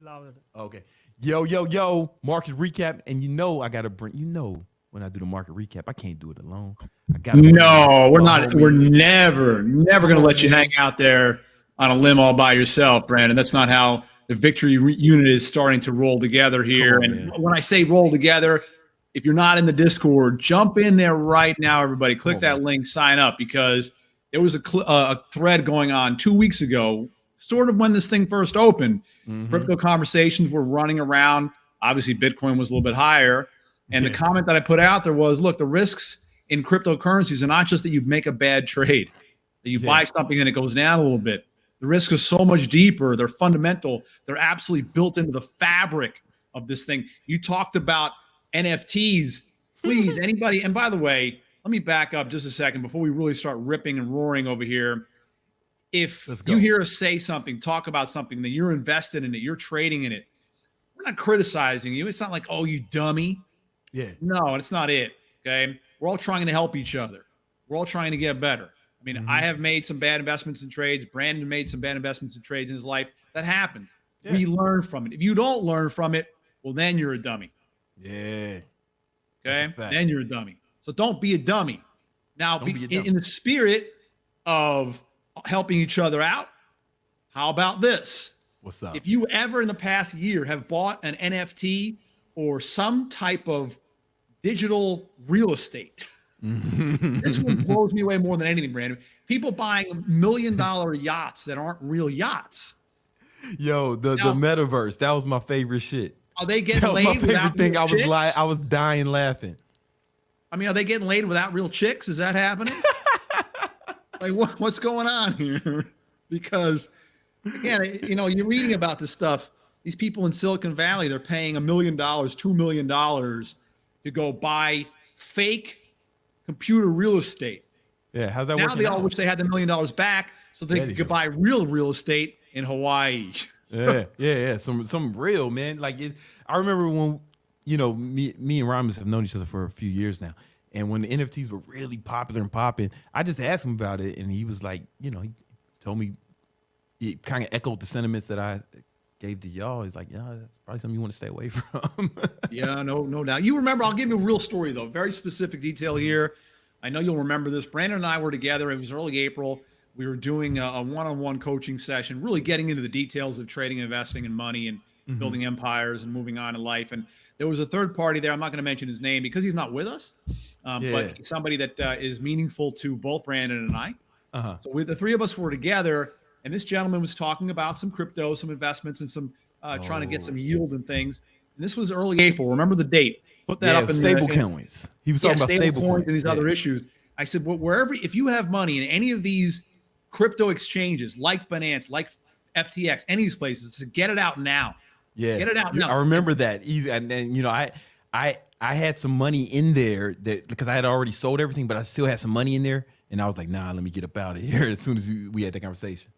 [SPEAKER 2] Louder.
[SPEAKER 1] Okay. Yo, market recap. And you know I gotta bring, when I do the market recap, I can't do it alone. I gotta
[SPEAKER 3] No, we're not. We're never gonna let you hang out there on a limb all by yourself, Brandon. That's not how the victory unit is starting to roll together here.
[SPEAKER 1] On,
[SPEAKER 3] and
[SPEAKER 1] man.
[SPEAKER 3] when I say roll together, if you're not in the Discord, jump in there right now, everybody. Click that link, sign up, because there was a thread going on 2 weeks ago, sort of when this thing first opened. Crypto conversations were running around. Obviously, Bitcoin was a little bit higher. And the comment that I put out there was, look, the risks in cryptocurrencies are not just that you make a bad trade, that you buy something and it goes down a little bit. The risk is so much deeper. They're fundamental. They're absolutely built into the fabric of this thing. You talked about NFTs. Please, anybody, and by the way, let me back up just a second before we really start ripping and roaring over here. If you hear us say something, talk about something, that you're invested in it, you're trading in it, we're not criticizing you. It's not like, oh, you dummy.
[SPEAKER 1] Yeah.
[SPEAKER 3] No, it's not it. Okay. We're all trying to help each other. We're all trying to get better. I mean, I have made some bad investments in trades. Brandon made some bad investments in trades in his life. That happens. Yeah. We learn from it. If you don't learn from it, well, then you're a dummy.
[SPEAKER 1] Yeah.
[SPEAKER 3] Okay. Then you're a dummy. So don't be a dummy. Now, in the spirit of helping each other out, how about this?
[SPEAKER 1] What's up?
[SPEAKER 3] If you ever in the past year have bought an NFT or some type of digital real estate, this one blows me away more than anything, Brandon. People buying $1 million yachts that aren't real yachts.
[SPEAKER 1] Yo, the Metaverse, that was my favorite shit.
[SPEAKER 3] Are they getting laid without real chicks?
[SPEAKER 1] I was dying laughing.
[SPEAKER 3] I mean, are they getting laid without real chicks? Is that happening? Like, what's going on here? Because, again, you're reading about this stuff. These people in Silicon Valley, they're paying $1 million, $2 million to go buy fake computer real estate.
[SPEAKER 1] Yeah, how's that working?
[SPEAKER 3] Now they all wish they had the $1 million back so they could buy real estate in Hawaii.
[SPEAKER 1] Yeah. Some real, man. Like I remember when, me and Romulus have known each other for a few years now. And when the NFTs were really popular and popping, I just asked him about it, and he was like, he told me, he kind of echoed the sentiments that I gave to y'all. He's like, yeah, that's probably something you want to stay away from.
[SPEAKER 3] Yeah, no doubt. You remember, I'll give you a real story, though. Very specific detail here. I know you'll remember this. Brandon and I were together. It was early April. We were doing a one-on-one coaching session, really getting into the details of trading, investing, and money, and building empires and moving on in life. And there was a third party there. I'm not going to mention his name because he's not with us. But somebody that is meaningful to both Brandon and I. So the three of us were together, and this gentleman was talking about some crypto, some investments, and some trying to get some yield and things. And this was early April. Remember the date. Put that up in
[SPEAKER 1] stable coins. He was talking about stable coins
[SPEAKER 3] and these other issues. I said, well, if you have money in any of these crypto exchanges, like Binance, like FTX, any of these places, to get it out now.
[SPEAKER 1] Yeah,
[SPEAKER 3] get it out now.
[SPEAKER 1] I remember that. And I had some money in there because I had already sold everything, but I still had some money in there. And I was like, nah, let me get up out of here as soon as we had that conversation.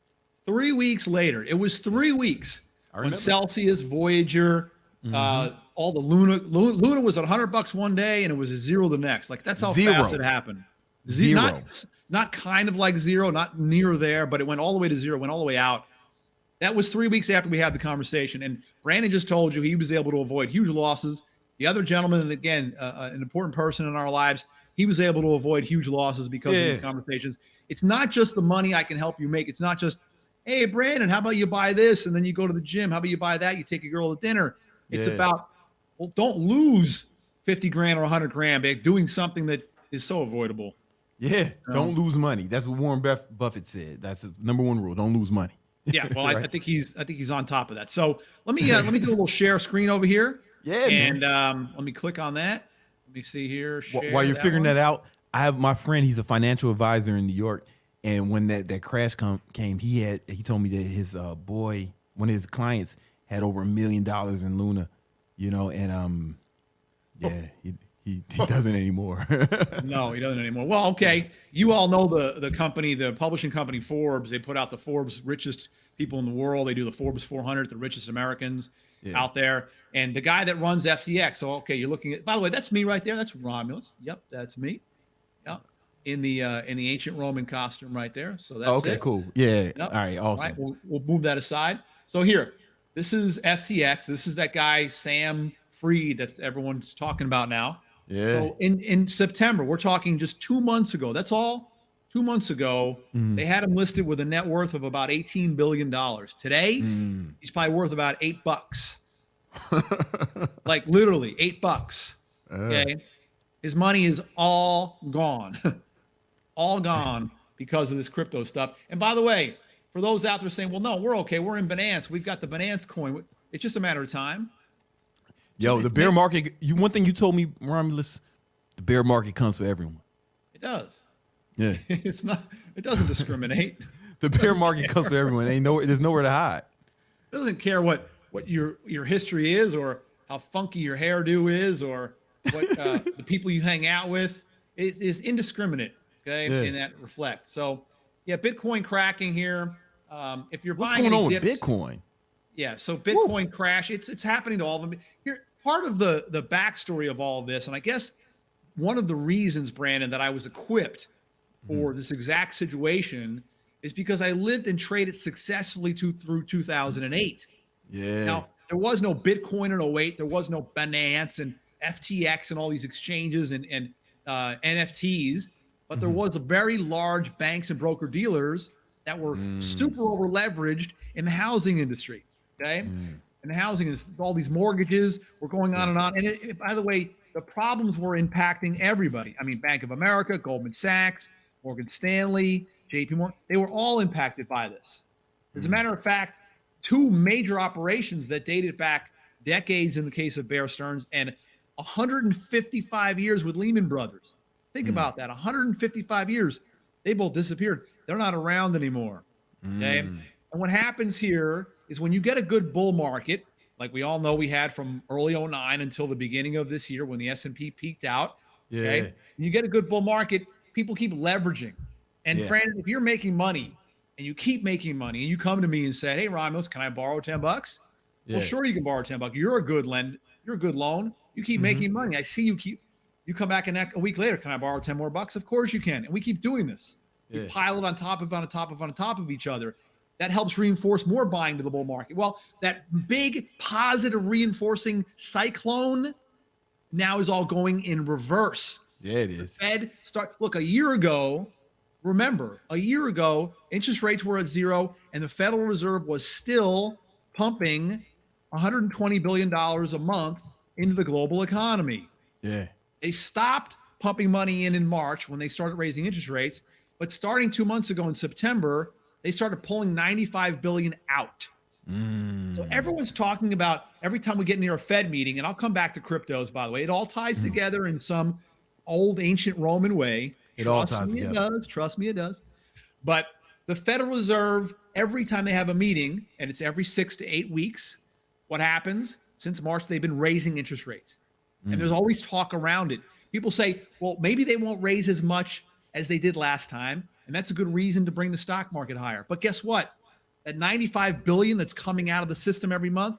[SPEAKER 3] 3 weeks later, it was 3 weeks when Celsius, Voyager, all the Luna was at $100 one day and it was a zero the next. Like, that's how fast it happened.
[SPEAKER 1] Zero.
[SPEAKER 3] Not kind of like zero, not near there, but it went all the way to zero, went all the way out. That was 3 weeks after we had the conversation. And Brandon just told you he was able to avoid huge losses. The other gentleman, and again, an important person in our lives, he was able to avoid huge losses because of these conversations. It's not just the money I can help you make. It's not just, hey, Brandon, how about you buy this? And then you go to the gym. How about you buy that? You take a girl to dinner. It's about, well, don't lose 50 grand or 100 grand back doing something that is so avoidable.
[SPEAKER 1] Yeah, don't lose money. That's what Warren Buffett said. That's the number one rule. Don't lose money.
[SPEAKER 3] Yeah, well,
[SPEAKER 1] Right?
[SPEAKER 3] I think he's on top of that. So let me do a little share screen over here.
[SPEAKER 1] Yeah,
[SPEAKER 3] and
[SPEAKER 1] man.
[SPEAKER 3] let me click on that. Let me see here. Share
[SPEAKER 1] While you're figuring
[SPEAKER 3] one.
[SPEAKER 1] that out, I have my friend. He's a financial advisor in New York, and when that crash came, he told me that his boy, one of his clients, had over $1 million in Luna, and he doesn't anymore.
[SPEAKER 3] No, he doesn't anymore. Well, okay. You all know the company, the publishing company Forbes. They put out the Forbes richest people in the world. They do the Forbes 400, the richest Americans out there. And the guy that runs FTX. So, okay, you're looking at. By the way, that's me right there. That's Romulus. Yep, that's me. Yep, in the ancient Roman costume right there. So that's
[SPEAKER 1] okay,
[SPEAKER 3] it.
[SPEAKER 1] cool. Yeah.
[SPEAKER 3] Yep.
[SPEAKER 1] All right. Awesome.
[SPEAKER 3] All right, we'll move that aside. So here, this is FTX. This is that guy Sam Fried that everyone's talking about now.
[SPEAKER 1] Yeah.
[SPEAKER 3] So in September, we're talking just 2 months ago. That's all. 2 months ago, they had him listed with a net worth of about $18 billion. Today, he's probably worth about $8. Like literally $8. Okay. His money is all gone. All gone because of this crypto stuff. And by the way, for those out there saying, well, no, we're okay. We're in Binance. We've got the Binance coin. It's just a matter of time.
[SPEAKER 1] Yo, the bear market. One thing you told me, Romulus, the bear market comes for everyone.
[SPEAKER 3] It does.
[SPEAKER 1] Yeah.
[SPEAKER 3] It's not. It doesn't discriminate.
[SPEAKER 1] The bear market comes for everyone. There's nowhere to hide.
[SPEAKER 3] It doesn't care what your history is, or how funky your hairdo is, or what the people you hang out with. It is indiscriminate. Okay,
[SPEAKER 1] Yeah.
[SPEAKER 3] and that reflects. So, yeah, Bitcoin cracking here. If you're
[SPEAKER 1] What's
[SPEAKER 3] buying
[SPEAKER 1] going on
[SPEAKER 3] any
[SPEAKER 1] with
[SPEAKER 3] dips,
[SPEAKER 1] Bitcoin?
[SPEAKER 3] yeah, so Bitcoin crash. It's happening to all of them. Here, part of the backstory of all of this, and I guess one of the reasons, Brandon, that I was equipped for this exact situation is because I lived and traded successfully through 2008.
[SPEAKER 1] Yeah.
[SPEAKER 3] Now, there was no Bitcoin in 08. There was no Binance and FTX and all these exchanges and NFTs, but there was a very large banks and broker dealers that were super over leveraged in the housing industry. Okay. And the housing is all these mortgages were going on and on. And by the way, the problems were impacting everybody. I mean, Bank of America, Goldman Sachs, Morgan Stanley, JP Morgan, they were all impacted by this. As a matter of fact, two major operations that dated back decades in the case of Bear Stearns and 155 years with Lehman Brothers. Think about that. 155 years. They both disappeared. They're not around anymore. Okay. And what happens here is when you get a good bull market, like we all know we had from early 09 until the beginning of this year when the S&P peaked out.
[SPEAKER 1] Yeah.
[SPEAKER 3] Okay. And you get a good bull market, people keep leveraging. And Brandon, if you're making money and you keep making money and you come to me and say, hey, Romulus, can I borrow $10?
[SPEAKER 1] Yeah.
[SPEAKER 3] Well, sure, you can borrow $10. You're a good you're a good loan. You keep making money. I see you come back a week later. Can I borrow 10 more bucks? Of course you can. And we keep doing this. We pile it on top of each other. That helps reinforce more buying to the bull market. Well, that big positive reinforcing cyclone now is all going in reverse.
[SPEAKER 1] Yeah, it is.
[SPEAKER 3] Fed look, a year ago, interest rates were at zero and the Federal Reserve was still pumping $120 billion a month into the global economy.
[SPEAKER 1] Yeah.
[SPEAKER 3] They stopped pumping money in March when they started raising interest rates, but starting 2 months ago in September, they started pulling $95 billion out. So everyone's talking about every time we get near a Fed meeting, and I'll come back to cryptos, by the way, it all ties together in some old ancient Roman way.
[SPEAKER 1] It all ties together.
[SPEAKER 3] It does. Trust me, it does. But the Federal Reserve, every time they have a meeting, and it's every 6 to 8 weeks, what happens? Since March, they've been raising interest rates. And there's always talk around it. People say, well, maybe they won't raise as much as they did last time. And that's a good reason to bring the stock market higher. But guess what? That $95 billion that's coming out of the system every month,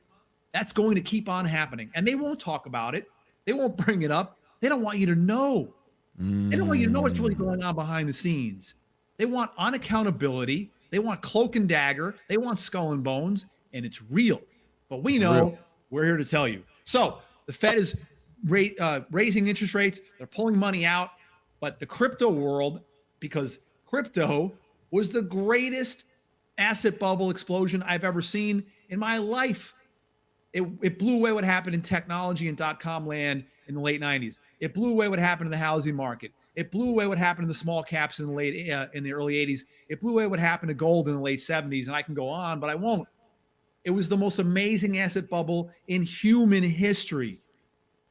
[SPEAKER 3] that's going to keep on happening. And they won't talk about it. They won't bring it up. They don't want you to know. They don't want you to know what's really going on behind the scenes. They want unaccountability. They want cloak and dagger. They want skull and bones. And it's real. But we know, we're here to tell you. So the Fed is raising interest rates. They're pulling money out. But the crypto world, because crypto was the greatest asset bubble explosion I've ever seen in my life. It blew away what happened in technology and .com land in the late 90s. It blew away what happened in the housing market. It blew away what happened in the small caps in the early 80s. It blew away what happened to gold in the late 70s, and I can go on, but I won't. It was the most amazing asset bubble in human history.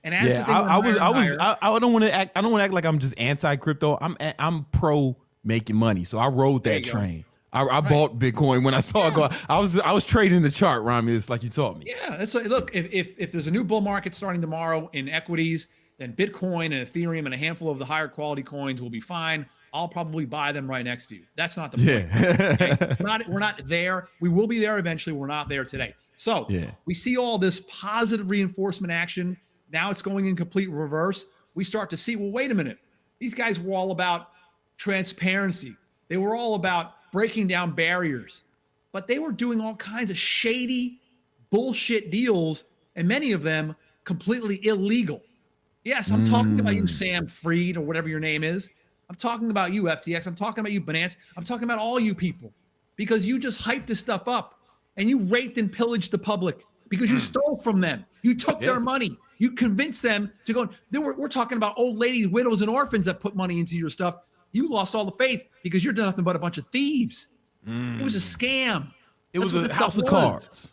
[SPEAKER 3] And as the thing
[SPEAKER 1] I don't want to act like I'm just anti-crypto. I'm pro making money. So I rode that train. I bought Bitcoin when I saw it go. I was trading the chart, Romulus, like you taught me.
[SPEAKER 3] Yeah, it's like, look, if there's a new bull market starting tomorrow in equities, then Bitcoin and Ethereum and a handful of the higher quality coins will be fine. I'll probably buy them right next to you. That's not the point. Okay? We're not there. We will be there eventually. We're not there today. So we see all this positive reinforcement action. Now it's going in complete reverse. We start to see, well, wait a minute. These guys were all about transparency. They were all about breaking down barriers, but they were doing all kinds of shady bullshit deals, and many of them completely illegal. Yes, I'm talking about you, Sam Freed, or whatever your name is. I'm talking about you, FTX. I'm talking about you, Binance. I'm talking about all you people, because you just hyped this stuff up and you raped and pillaged the public because you stole from them. You took their money. You convinced them to go. We're talking about old ladies, widows, and orphans that put money into your stuff. You lost all the faith because you're nothing but a bunch of thieves. It was a scam.
[SPEAKER 1] It was a house of cards.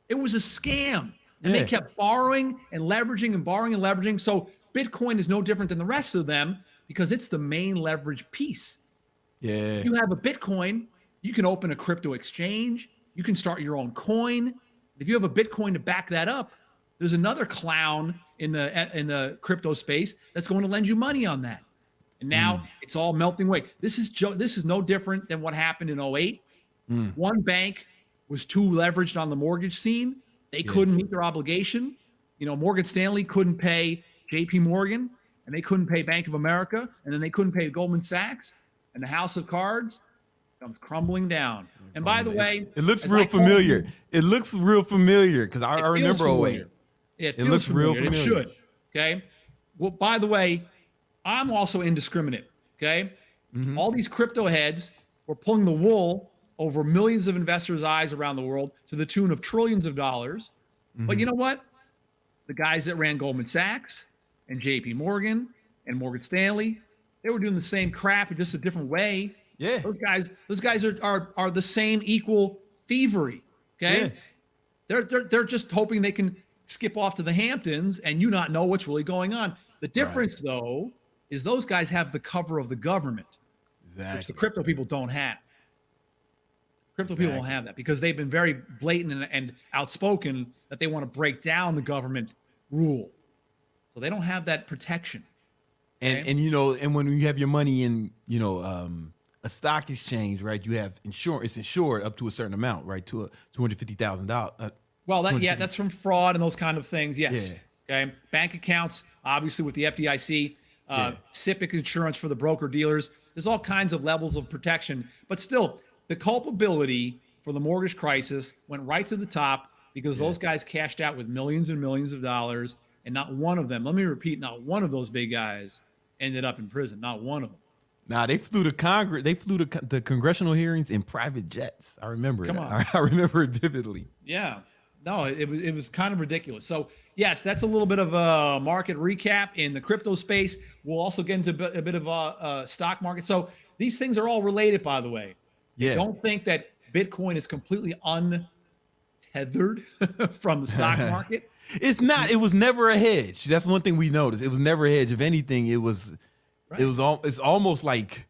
[SPEAKER 3] It was a scam. And they kept borrowing and leveraging and borrowing and leveraging. So Bitcoin is no different than the rest of them because it's the main leverage piece.
[SPEAKER 1] Yeah.
[SPEAKER 3] If you have a Bitcoin, you can open a crypto exchange. You can start your own coin. If you have a Bitcoin to back that up, there's another clown in the crypto space that's going to lend you money on that. And now it's all melting away. This is no different than what happened in 2008. One bank was too leveraged on the mortgage scene. They couldn't meet their obligation. You know, Morgan Stanley couldn't pay JP Morgan, and they couldn't pay Bank of America, and then they couldn't pay Goldman Sachs, and the house of cards comes crumbling down. And by the way,
[SPEAKER 1] it looks real familiar. It looks real familiar because I remember 2008.
[SPEAKER 3] It looks real familiar. It should. Okay. Well, by the way, I'm also indiscriminate. Okay. All these crypto heads were pulling the wool over millions of investors' eyes around the world to the tune of trillions of dollars. But you know what? The guys that ran Goldman Sachs and JP Morgan and Morgan Stanley, they were doing the same crap in just a different way.
[SPEAKER 1] Yeah.
[SPEAKER 3] Those guys are the same equal thievery. Okay. Yeah. They're just hoping they can skip off to the Hamptons and you not know what's really going on. The difference though is those guys have the cover of the government, which the crypto people don't have. Crypto people don't have that because they've been very blatant and outspoken that they want to break down the government rule. So they don't have that protection.
[SPEAKER 1] And you know, and when you have your money in, you know, a stock exchange, right? You have insurance. It's insured up to a certain amount, right? To $250,000.
[SPEAKER 3] Well, that's from fraud and those kind of things. Yes. Yeah. Okay. Bank accounts, obviously with the FDIC, SIPC insurance for the broker dealers. There's all kinds of levels of protection, but still, the culpability for the mortgage crisis went right to the top because those guys cashed out with millions and millions of dollars, and not one of them. Let me repeat: not one of those big guys ended up in prison. Not one of them.
[SPEAKER 1] Nah, they flew to Congress. They flew to the congressional hearings in private jets. I remember.
[SPEAKER 3] Come on.
[SPEAKER 1] I remember it vividly.
[SPEAKER 3] Yeah. No, it was kind of ridiculous. So yes, that's a little bit of a market recap in the crypto space. We'll also get into a bit of a stock market. So these things are all related, by the way. Yeah. Don't think that Bitcoin is completely untethered from the stock market.
[SPEAKER 1] It's not. It was never a hedge. That's one thing we noticed. It was never a hedge. If anything, it was. Right. It's almost like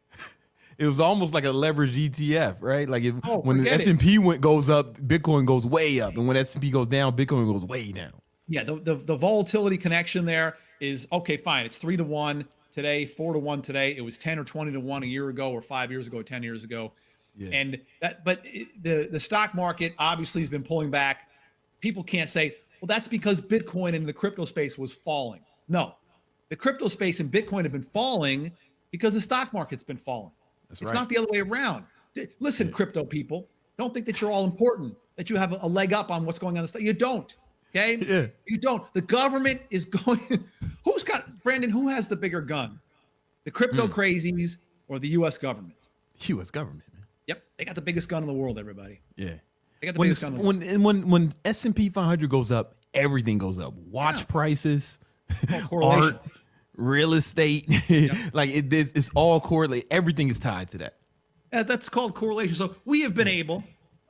[SPEAKER 1] a leveraged ETF, right? Like when the S&P goes up, Bitcoin goes way up, and when S&P goes down, Bitcoin goes way down. Yeah,
[SPEAKER 3] the volatility connection there is okay. Fine, it's 3-to-1 today, 4-to-1 today. It was 10 or 20-to-1 a year ago, or 5 years ago, or 10 years ago. Yeah. And the stock market obviously has been pulling back. People can't say, well, that's because Bitcoin and the crypto space was falling. No, the crypto space and Bitcoin have been falling because the stock market's been falling. It's not the other way around. Listen, crypto people, don't think that you're all important, that you have a leg up on what's going on in the stock. You don't. Okay. Yeah. You don't. The government is going. Brandon, who has the bigger gun? The crypto crazies or the U.S. government?
[SPEAKER 1] U.S. government.
[SPEAKER 3] Yep, they got the biggest gun in the world, everybody.
[SPEAKER 1] Yeah,
[SPEAKER 3] they got the biggest gun.
[SPEAKER 1] When S&P 500 goes up, everything goes up. Watch prices,
[SPEAKER 3] correlation.
[SPEAKER 1] real estate. Like it's all correlated. Everything is tied to that.
[SPEAKER 3] That's called correlation. So we have been able,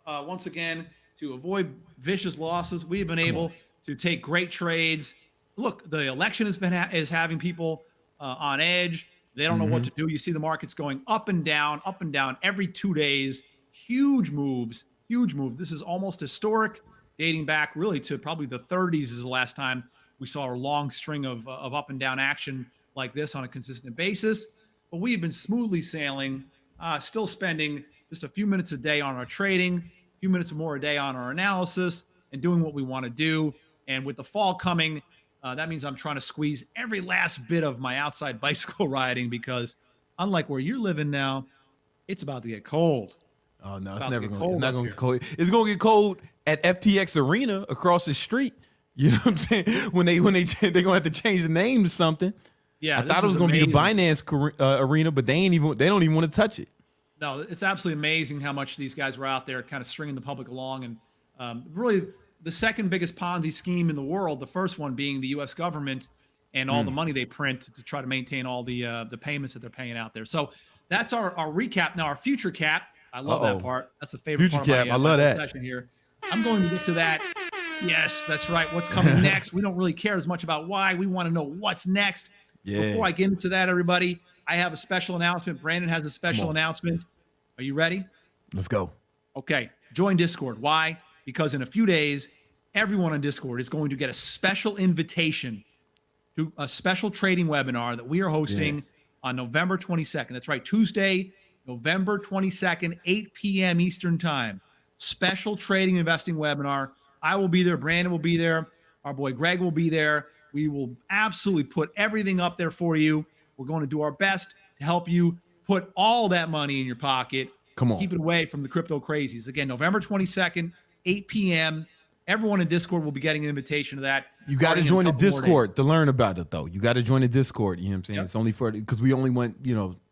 [SPEAKER 3] once again, to avoid vicious losses. We have been able to take great trades. Look, the election has been is having people on edge. They don't know what to do. You see the markets going up and down every 2 days. Huge moves, huge move. This is almost historic, dating back really to probably the 30s is the last time we saw a long string of up and down action like this on a consistent basis. But we have been smoothly sailing, still spending just a few minutes a day on our trading, a few minutes more a day on our analysis, and doing what we want to do. And with the fall coming, that means I'm trying to squeeze every last bit of my outside bicycle riding because unlike where you're living now, it's about to get cold.
[SPEAKER 1] Oh no, it's never going. It's not going to get cold. It's going to get cold at FTX Arena across the street. You know what I'm saying? When they're going to have to change the name to something.
[SPEAKER 3] Yeah,
[SPEAKER 1] I thought it was going to be the Binance Arena, but they don't even want to touch it.
[SPEAKER 3] No, it's absolutely amazing how much these guys were out there kind of stringing the public along, and really the second biggest Ponzi scheme in the world. The first one being the U.S. government and all the money they print to try to maintain all the payments that they're paying out there. So that's our recap. Now our future cap. I love that part. That's the favorite
[SPEAKER 1] future
[SPEAKER 3] part
[SPEAKER 1] cap.
[SPEAKER 3] of my,
[SPEAKER 1] I love that
[SPEAKER 3] session here. I'm going to get to that. Yes, that's right. What's coming next? We don't really care as much about why. We want to know what's next.
[SPEAKER 1] Yeah.
[SPEAKER 3] Before I get into that, everybody, I have a special announcement. Brandon has a special announcement. Are you ready?
[SPEAKER 1] Let's go.
[SPEAKER 3] Okay. Join Discord. Why? Because in a few days, everyone on Discord is going to get a special invitation to a special trading webinar that we are hosting on November 22nd. That's right. Tuesday, November 22nd, 8 p.m. Eastern time. Special trading investing webinar. I will be there. Brandon will be there. Our boy Greg will be there. We will absolutely put everything up there for you. We're going to do our best to help you put all that money in your pocket.
[SPEAKER 1] Come on.
[SPEAKER 3] Keep it away from the crypto crazies. Again, November 22nd, 8 p.m. Everyone in Discord will be getting an invitation to that.
[SPEAKER 1] You got to join the Discord to learn about it, though. You got to join the Discord. You know what I'm saying? It's only for because we only want,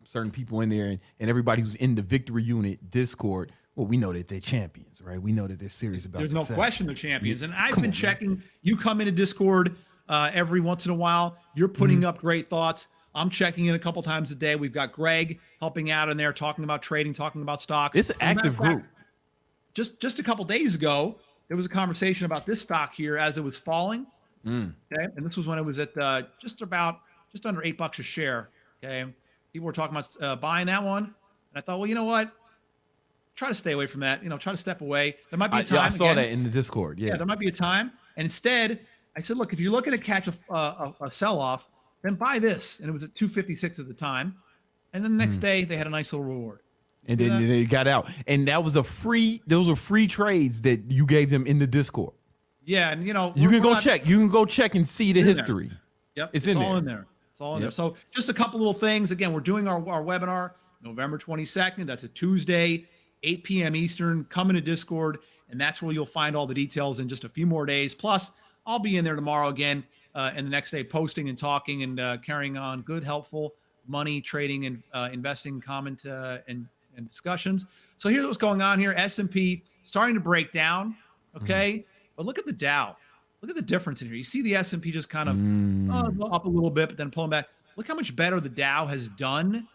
[SPEAKER 1] certain people in there and everybody who's in the Victory Unit Discord. Well, we know that they're champions, right? We know that they're serious about
[SPEAKER 3] There's
[SPEAKER 1] success.
[SPEAKER 3] no question they're champions. And I've
[SPEAKER 1] Come
[SPEAKER 3] been
[SPEAKER 1] on,
[SPEAKER 3] checking.
[SPEAKER 1] Man.
[SPEAKER 3] You come into Discord every once in a while. You're putting up great thoughts. I'm checking in a couple times a day. We've got Greg helping out in there, talking about trading, talking about stocks.
[SPEAKER 1] It's an active group.
[SPEAKER 3] Just a couple days ago, there was a conversation about this stock here as it was falling. Okay, and this was when it was at just under $8 a share. Okay, people were talking about buying that one, and I thought, well, you know what? Try to stay away from that. Try to step away. There might be a time.
[SPEAKER 1] I saw that in the Discord. Yeah,
[SPEAKER 3] there might be a time. And instead, I said, look, if you're looking to catch a sell-off, then buy this. And it was at 256 at the time. And then the next day, they had a nice little reward.
[SPEAKER 1] And then they got out. And that was those were free trades that you gave them in the Discord.
[SPEAKER 3] Yeah, and
[SPEAKER 1] you can go check. You can go check and see the history.
[SPEAKER 3] Yep,
[SPEAKER 1] it's
[SPEAKER 3] all in there. It's all in there. So just a couple little things. Again, we're doing our webinar November 22nd. That's a Tuesday, 8 p.m. Eastern. Come into Discord, and that's where you'll find all the details in just a few more days. Plus, I'll be in there tomorrow again, and the next day posting and talking and carrying on good, helpful money trading and investing comment and discussions. So here's what's going on here. S&P starting to break down. Okay. But look at the Dow. Look at the difference in here. You see the S&P just kind of up a little bit, but then pulling back. Look how much better the Dow has done.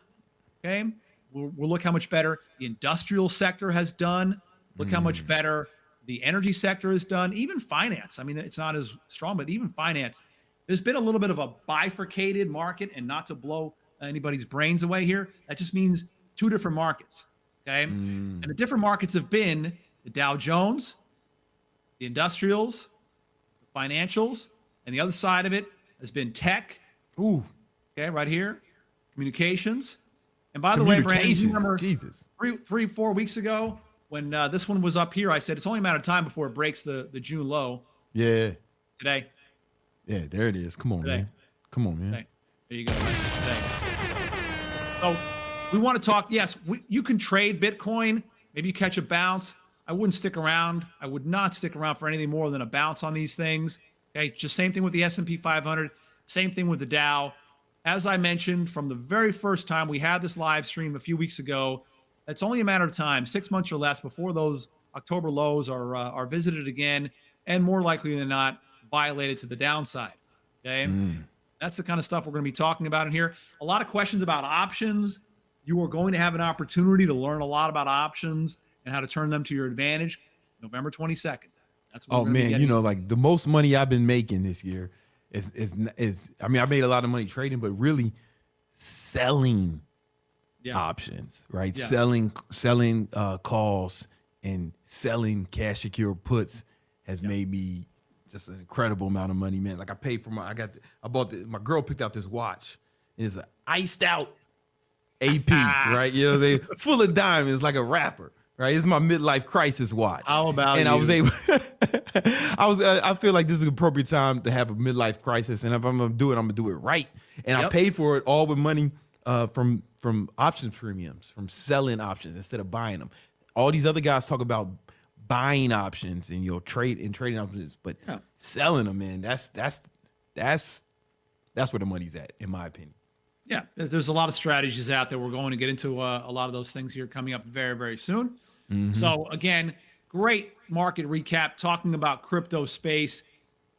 [SPEAKER 3] Okay. We'll look how much better the industrial sector has done. Look how much better the energy sector has done. Even finance. I mean, it's not as strong, but even finance. There's been a little bit of a bifurcated market, and not to blow anybody's brains away here. That just means two different markets. Okay. And the different markets have been the Dow Jones, the industrials, the financials, and the other side of it has been tech.
[SPEAKER 1] Ooh.
[SPEAKER 3] Okay, right here. Communications. And by the way, Brandon, you remember
[SPEAKER 1] Jesus.
[SPEAKER 3] 4 weeks ago when this one was up here, I said it's only a matter of time before it breaks the June low.
[SPEAKER 1] Yeah.
[SPEAKER 3] Today.
[SPEAKER 1] Yeah, there it is. Come on, man. Come on, man.
[SPEAKER 3] Today. There you go. Today. So we want to talk. Yes, you can trade Bitcoin. Maybe you catch a bounce. I wouldn't stick around. I would not stick around for anything more than a bounce on these things. Okay, just same thing with the S&P 500. Same thing with the Dow. As I mentioned, from the very first time we had this live stream a few weeks ago, it's only a matter of time, 6 months or less, before those October lows are visited again, and more likely than not, violated to the downside. Okay. That's the kind of stuff we're going to be talking about in here. A lot of questions about options. You are going to have an opportunity to learn a lot about options and how to turn them to your advantage. November 22nd. That's what
[SPEAKER 1] Oh man, like the most money I've been making this year is I mean, I made a lot of money trading, but really selling options, right?
[SPEAKER 3] Yeah.
[SPEAKER 1] Selling calls and selling cash secure puts has made me just an incredible amount of money, man. Like I paid for my my girl picked out this watch. It's an iced out AP, right? You know, they full of diamonds like a rapper. Right, it's my midlife crisis watch.
[SPEAKER 3] How about
[SPEAKER 1] and
[SPEAKER 3] you?
[SPEAKER 1] I was able. I feel like this is an appropriate time to have a midlife crisis, and if I'm gonna do it, I'm gonna do it right. And I paid for it all with money from options premiums, from selling options instead of buying them. All these other guys talk about buying options and trading options, but selling them, man, that's where the money's at, in my opinion.
[SPEAKER 3] Yeah, there's a lot of strategies out there. We're going to get into a lot of those things here coming up very, very soon. Mm-hmm. So again, great market recap talking about crypto space.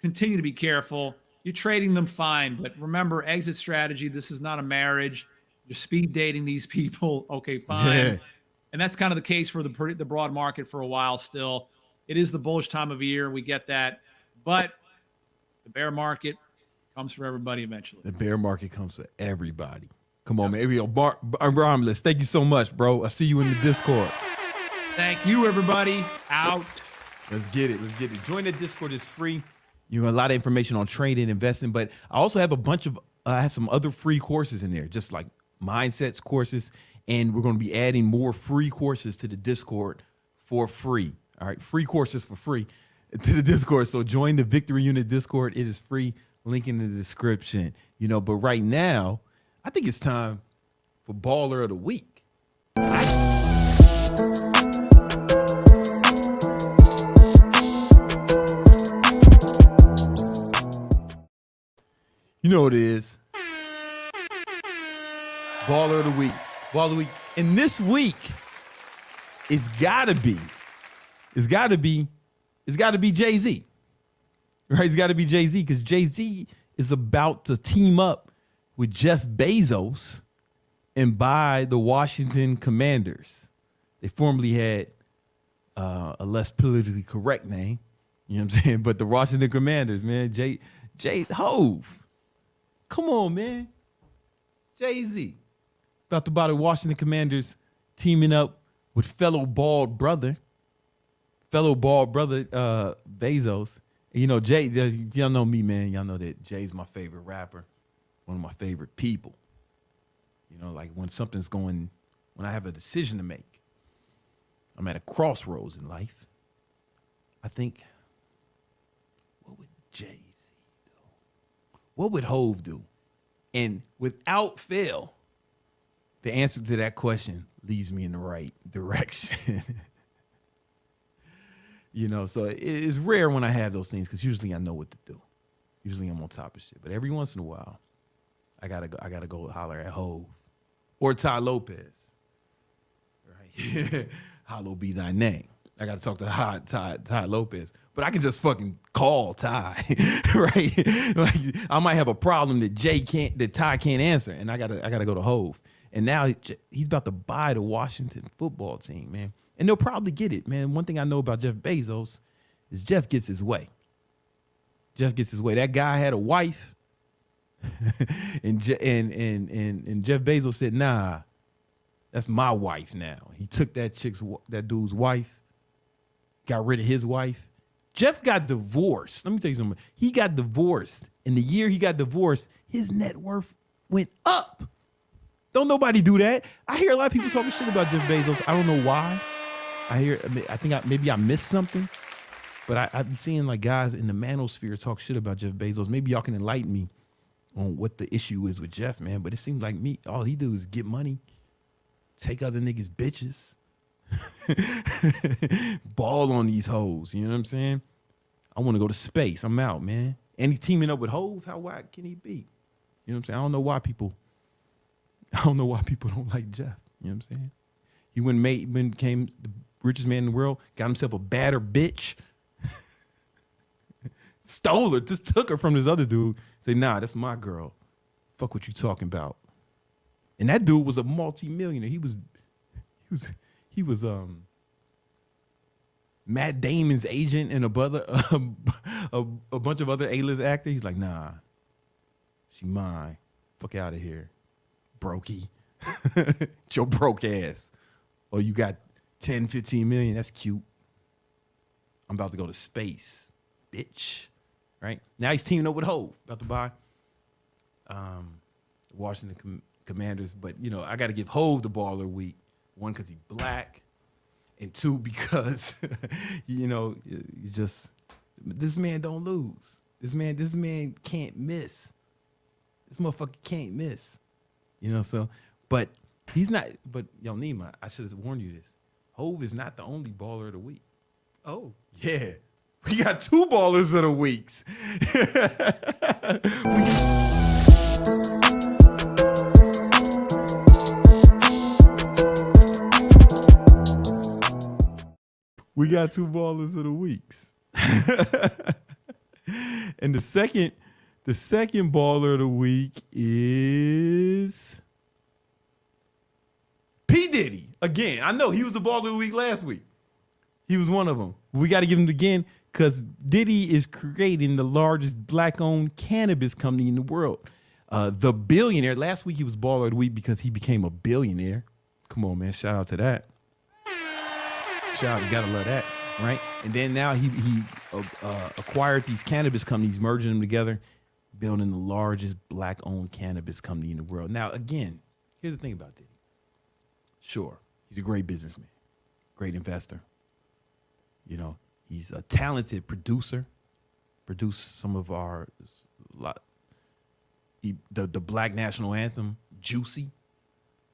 [SPEAKER 3] Continue to be careful. You're trading them fine, but remember, exit strategy. This is not a marriage. You're speed dating these people. Okay, fine. Yeah. And that's kind of the case for the broad market for a while still. It is the bullish time of year. We get that. But the bear market comes for everybody eventually.
[SPEAKER 1] The bear market comes for everybody. Come on, man. Romulus, thank you so much, bro. I see you in the Discord.
[SPEAKER 3] Thank you, everybody. Out.
[SPEAKER 1] Let's get it. Join the Discord. It's free. You have a lot of information on trading, investing, but I also have I have some other free courses in there, just like mindsets courses. And we're going to be adding more free courses to the Discord for free. All right. Free courses for free to the Discord. So join the Victory Unit Discord. It is free. Link in the description, but right now, I think it's time for Baller of the Week. You know what it is. Baller of the Week. Baller of the Week. And this week, it's gotta be Jay-Z. Right, it's got to be Jay-Z because Jay-Z is about to team up with Jeff Bezos and buy the Washington Commanders. They formerly had a less politically correct name, you know what I'm saying? But the Washington Commanders, man, Hove. Come on, man. Jay-Z about to buy the Washington Commanders, teaming up with fellow bald brother Bezos. Jay, y'all know me, man. Y'all know that Jay's my favorite rapper, one of my favorite people. Like when I have a decision to make, I'm at a crossroads in life. I think, what would Jay-Z do? What would Hove do? And without fail, the answer to that question leads me in the right direction. So it's rare when I have those things because usually I know what to do. Usually I'm on top of shit. But every once in a while, I gotta go holler at Hove or Ty Lopez. Right? Hollow be thy name. I gotta talk to Ty Lopez. But I can just fucking call Ty, right? Like I might have a problem that Ty can't answer, and I gotta go to Hove. And now he's about to buy the Washington football team, man. And they'll probably get it, man. One thing I know about Jeff Bezos is Jeff gets his way. That guy had a wife, and Jeff Bezos said, "Nah, that's my wife now." He took that dude's wife, got rid of his wife. Jeff got divorced. Let me tell you something. He got divorced. In the year he got divorced, his net worth went up. Don't nobody do that. I hear a lot of people talking shit about Jeff Bezos. I don't know why. I think maybe I missed something, but I've been seeing like guys in the manosphere talk shit about Jeff Bezos. Maybe y'all can enlighten me on what the issue is with Jeff, man. But it seems like all he do is get money, take other niggas' bitches, ball on these hoes. You know what I'm saying? I want to go to space. I'm out, man. And he's teaming up with Hove. How whack can he be? You know what I'm saying? I don't know why people don't like Jeff. You know what I'm saying? He became the richest man in the world, got himself a badder bitch. Stole her, just took her from this other dude. Say, nah, that's my girl. Fuck what you talking about. And that dude was a multi-millionaire. He was Matt Damon's agent and a bunch of other A-list actors. He's like, nah, she mine. Fuck out of here, brokey. Your broke ass. Oh, you got 10, 15 million. That's cute. I'm about to go to space, bitch. Right? Now he's teaming up with Hove, about to buy Washington Commanders. But, you know, I got to give Hove the baller week. One, because he's black. And two, because, you know, you just, this man don't lose. This man can't miss. This motherfucker can't miss. You know, so, but he's not, but yo, Nima, I should have warned you this. Hove is not the only baller of the week.
[SPEAKER 2] Oh.
[SPEAKER 1] Yeah. We got 2 ballers of the weeks. We got 2 ballers of the weeks. And the second baller of the week is P. Diddy. Again, I know he was the baller of the week last week. He was one of them. We got to give him again because Diddy is creating the largest black-owned cannabis company in the world. The billionaire. Last week he was baller of the week because he became a billionaire. Come on, man. Shout out to that. Shout out. You got to love that, right? And then now he acquired these cannabis companies, merging them together, building the largest black-owned cannabis company in the world. Now, again, here's the thing about Diddy. Sure, he's a great businessman, great investor. You know, he's a talented producer. Produced some of the Black National Anthem, Juicy,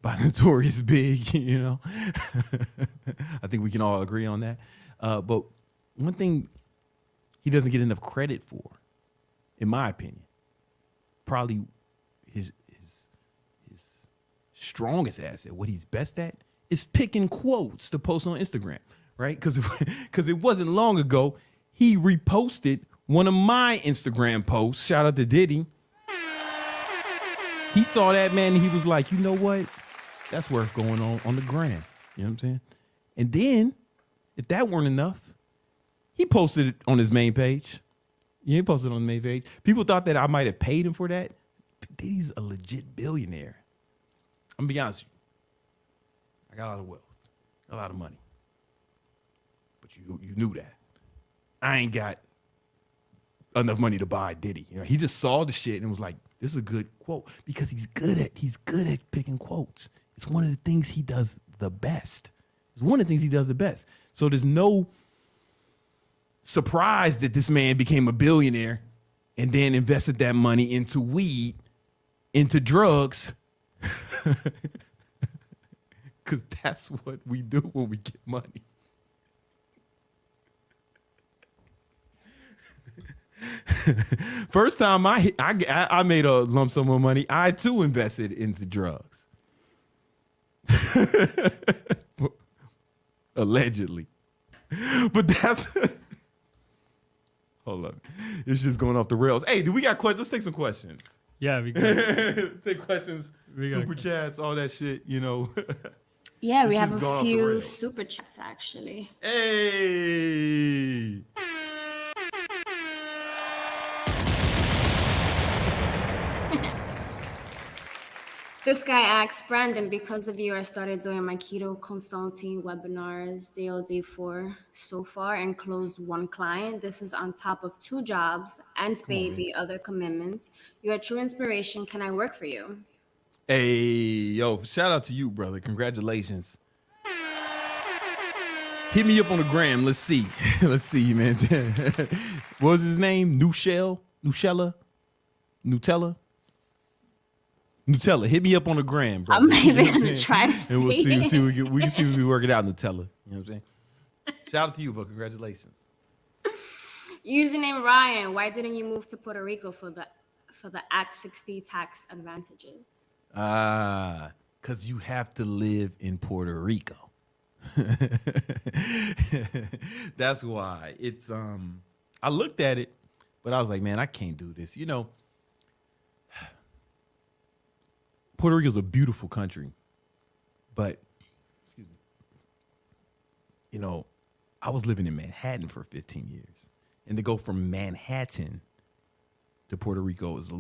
[SPEAKER 1] by Notorious Big, you know. I think we can all agree on that. But one thing he doesn't get enough credit for, in my opinion, probably his strongest asset, what he's best at, is picking quotes to post on Instagram, right? Because it wasn't long ago, he reposted one of my Instagram posts. Shout out to Diddy. He saw that, man, and he was like, you know what? That's worth going on the gram. You know what I'm saying? And then, if that weren't enough, he posted it on his main page. Yeah, he posted it on the main page. People thought that I might have paid him for that. Diddy's a legit billionaire. I'm gonna be honest with you. I got a lot of wealth, a lot of money. But you knew that. I ain't got enough money to buy Diddy. You know, he just saw the shit and was like, this is a good quote. Because he's good at picking quotes. It's one of the things he does the best. So there's no surprise that this man became a billionaire and then invested that money into weed, into drugs. Because that's what we do when we get money. First time I made a lump sum of money, I too invested into drugs. Allegedly. But that's hold up. It's just going off the rails. Hey, do we got questions? Let's take some questions.
[SPEAKER 2] Yeah, we got
[SPEAKER 1] take questions, super chats, all that shit, you know.
[SPEAKER 4] Yeah, we have a few super chats actually.
[SPEAKER 1] Hey.
[SPEAKER 4] This guy asks, Brandon, because of you, I started doing my keto consulting webinars, DLD4 so far, and closed 1 client. This is on top of 2 jobs and maybe other commitments. You're a true inspiration. Can I work for you?
[SPEAKER 1] Hey, yo, shout out to you, brother. Congratulations. Hit me up on the gram. Let's see. Let's see, man. What was his name? Nutella? Nutella, hit me up on the gram, bro.
[SPEAKER 4] I'm not even gonna try to see.
[SPEAKER 1] And we'll see we can see if we work it out, Nutella. You know what I'm saying? Shout out to you, but congratulations.
[SPEAKER 4] Username Ryan, why didn't you move to Puerto Rico for the Act 60 tax advantages?
[SPEAKER 1] Because you have to live in Puerto Rico. That's why. It's I looked at it. But I was like, man, I can't do this. You know, Puerto Rico's a beautiful country, but you know, I was living in Manhattan for 15 years, and to go from Manhattan to Puerto Rico was it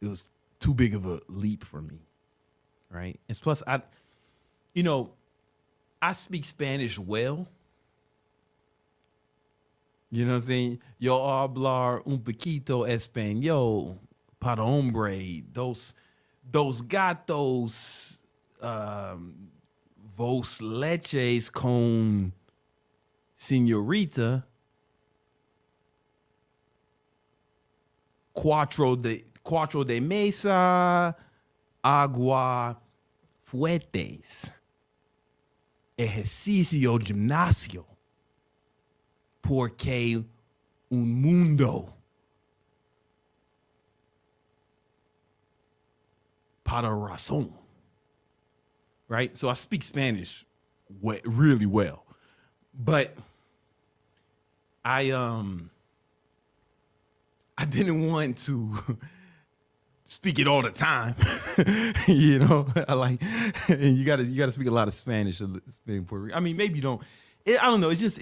[SPEAKER 1] was too big of a leap for me, right? And plus, I speak Spanish well. You know what I'm saying? Yo hablar un poquito español para hombre. Dos gatos, vos leches con señorita. Cuatro de mesa, agua fuertes. Ejercicio gimnasio. Porque un mundo para razón. Right? So I speak Spanish really well. But I didn't want to speak it all the time. You know, I like, and you gotta speak a lot of Spanish in Puerto Rico. I mean, maybe you don't. I don't know. It just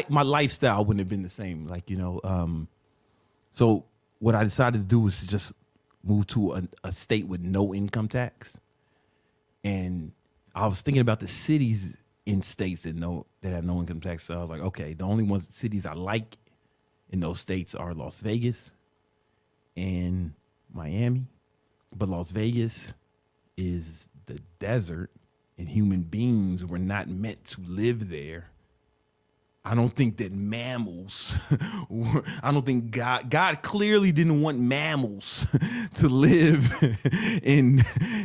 [SPEAKER 1] my lifestyle wouldn't have been the same. Like, you know, so what I decided to do was to just move to a state with no income tax. And I was thinking about the cities in states that have no income tax. So I was like, okay, the only cities I like in those states are Las Vegas and Miami. But Las Vegas is the desert, and human beings were not meant to live there. I don't think that mammals, I don't think God clearly didn't want mammals to live in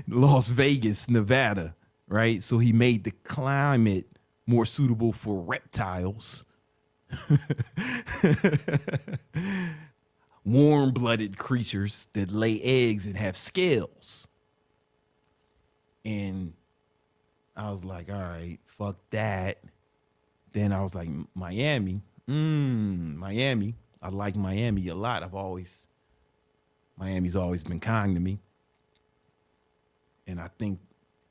[SPEAKER 1] Las Vegas, Nevada, right? So he made the climate more suitable for reptiles, warm-blooded creatures that lay eggs and have scales. And I was like, all right, fuck that. Then I was like, Miami. Miami. I like Miami a lot. Miami's always been kind to me. And I think,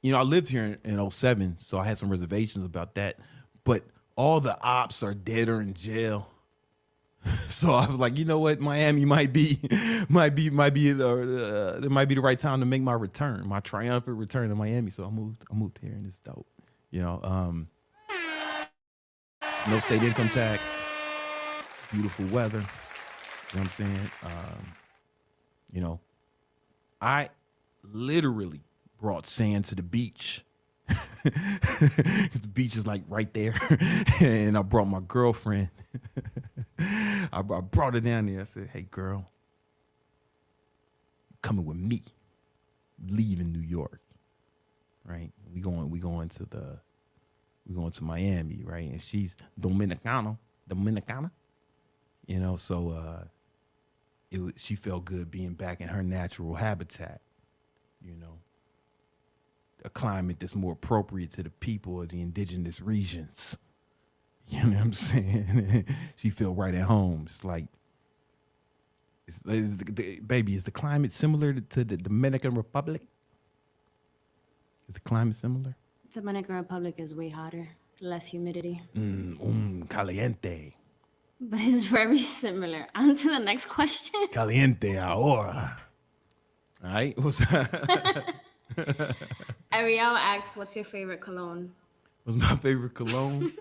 [SPEAKER 1] you know, I lived here in 2007, so I had some reservations about that. But all the ops are dead or in jail. So I was like, you know what, Miami might be the right time to make my return, my triumphant return to Miami. So I moved here, and it's dope. You know, no state income tax, beautiful weather. You know what I'm saying? You know, I literally brought sand to the beach. Because the beach is like right there. And I brought my girlfriend. I brought her down there. I said, hey, girl, coming with me. Leaving New York. Right? We going to Miami, right? And she's Dominicana. You know, so she felt good being back in her natural habitat, you know. A climate that's more appropriate to the people of the indigenous regions. You know what I'm saying? She felt right at home. It's like, baby, is the climate similar to the Dominican Republic? Is the climate similar?
[SPEAKER 4] Dominican Republic is way hotter, less humidity.
[SPEAKER 1] Caliente.
[SPEAKER 4] But it's very similar. On to the next question.
[SPEAKER 1] Caliente ahora. All right. What's that?
[SPEAKER 4] Ariel asks, what's your favorite cologne?
[SPEAKER 1] What's my favorite cologne?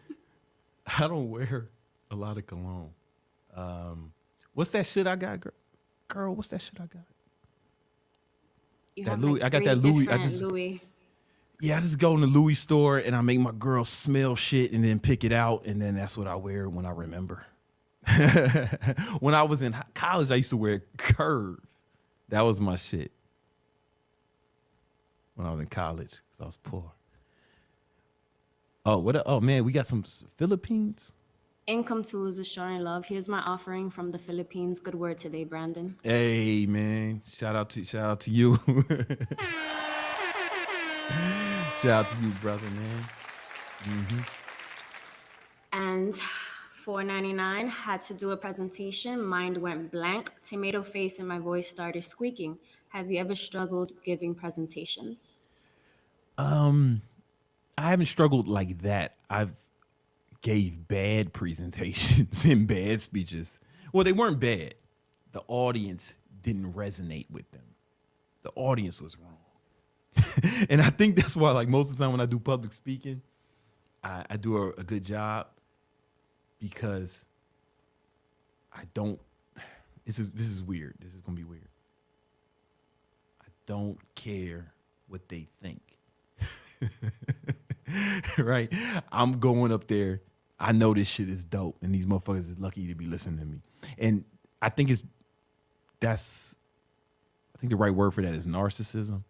[SPEAKER 1] I don't wear a lot of cologne. What's that shit I got, girl? What's that shit I got?
[SPEAKER 4] You
[SPEAKER 1] that
[SPEAKER 4] have
[SPEAKER 1] Louis.
[SPEAKER 4] like
[SPEAKER 1] I got that Louis.
[SPEAKER 4] Louis.
[SPEAKER 1] Yeah, I just go in the Louis store and I make my girl smell shit and then pick it out, and then that's what I wear when I remember. When I was in college, I used to wear Curve. That was my shit. When I was in college, because I was poor. Oh, what? Oh man, we got some Philippines.
[SPEAKER 4] Income Tools is showing love. Here's my offering from the Philippines. Good word today, Brandon.
[SPEAKER 1] Hey man, shout out to you. Shout out to you, brother, man. Mm-hmm.
[SPEAKER 4] And $4.99. Had to do a presentation. Mind went blank. Tomato face and my voice started squeaking. Have you ever struggled giving presentations?
[SPEAKER 1] I haven't struggled like that. I've gave bad presentations and bad speeches. Well, they weren't bad. The audience didn't resonate with them. The audience was wrong. And I think that's why, like, most of the time when I do public speaking, I do a good job, because I don't, this is weird. This is gonna be weird. I don't care what they think. Right? I'm going up there. I know this shit is dope, and these motherfuckers is lucky to be listening to me. And I think I think the right word for that is narcissism.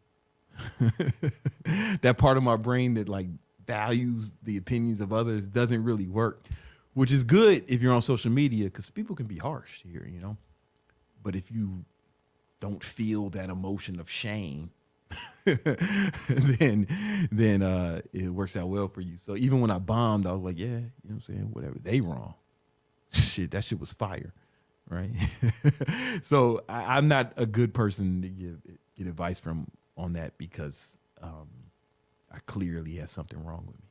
[SPEAKER 1] That part of my brain that like values the opinions of others doesn't really work, which is good if you're on social media, because people can be harsh here, you know. But if you don't feel that emotion of shame, then it works out well for you. So even when I bombed, I was like, yeah, you know what I'm saying? Whatever. They wrong. Shit, that shit was fire. Right. So I'm not a good person to get advice from on that, because I clearly have something wrong with me.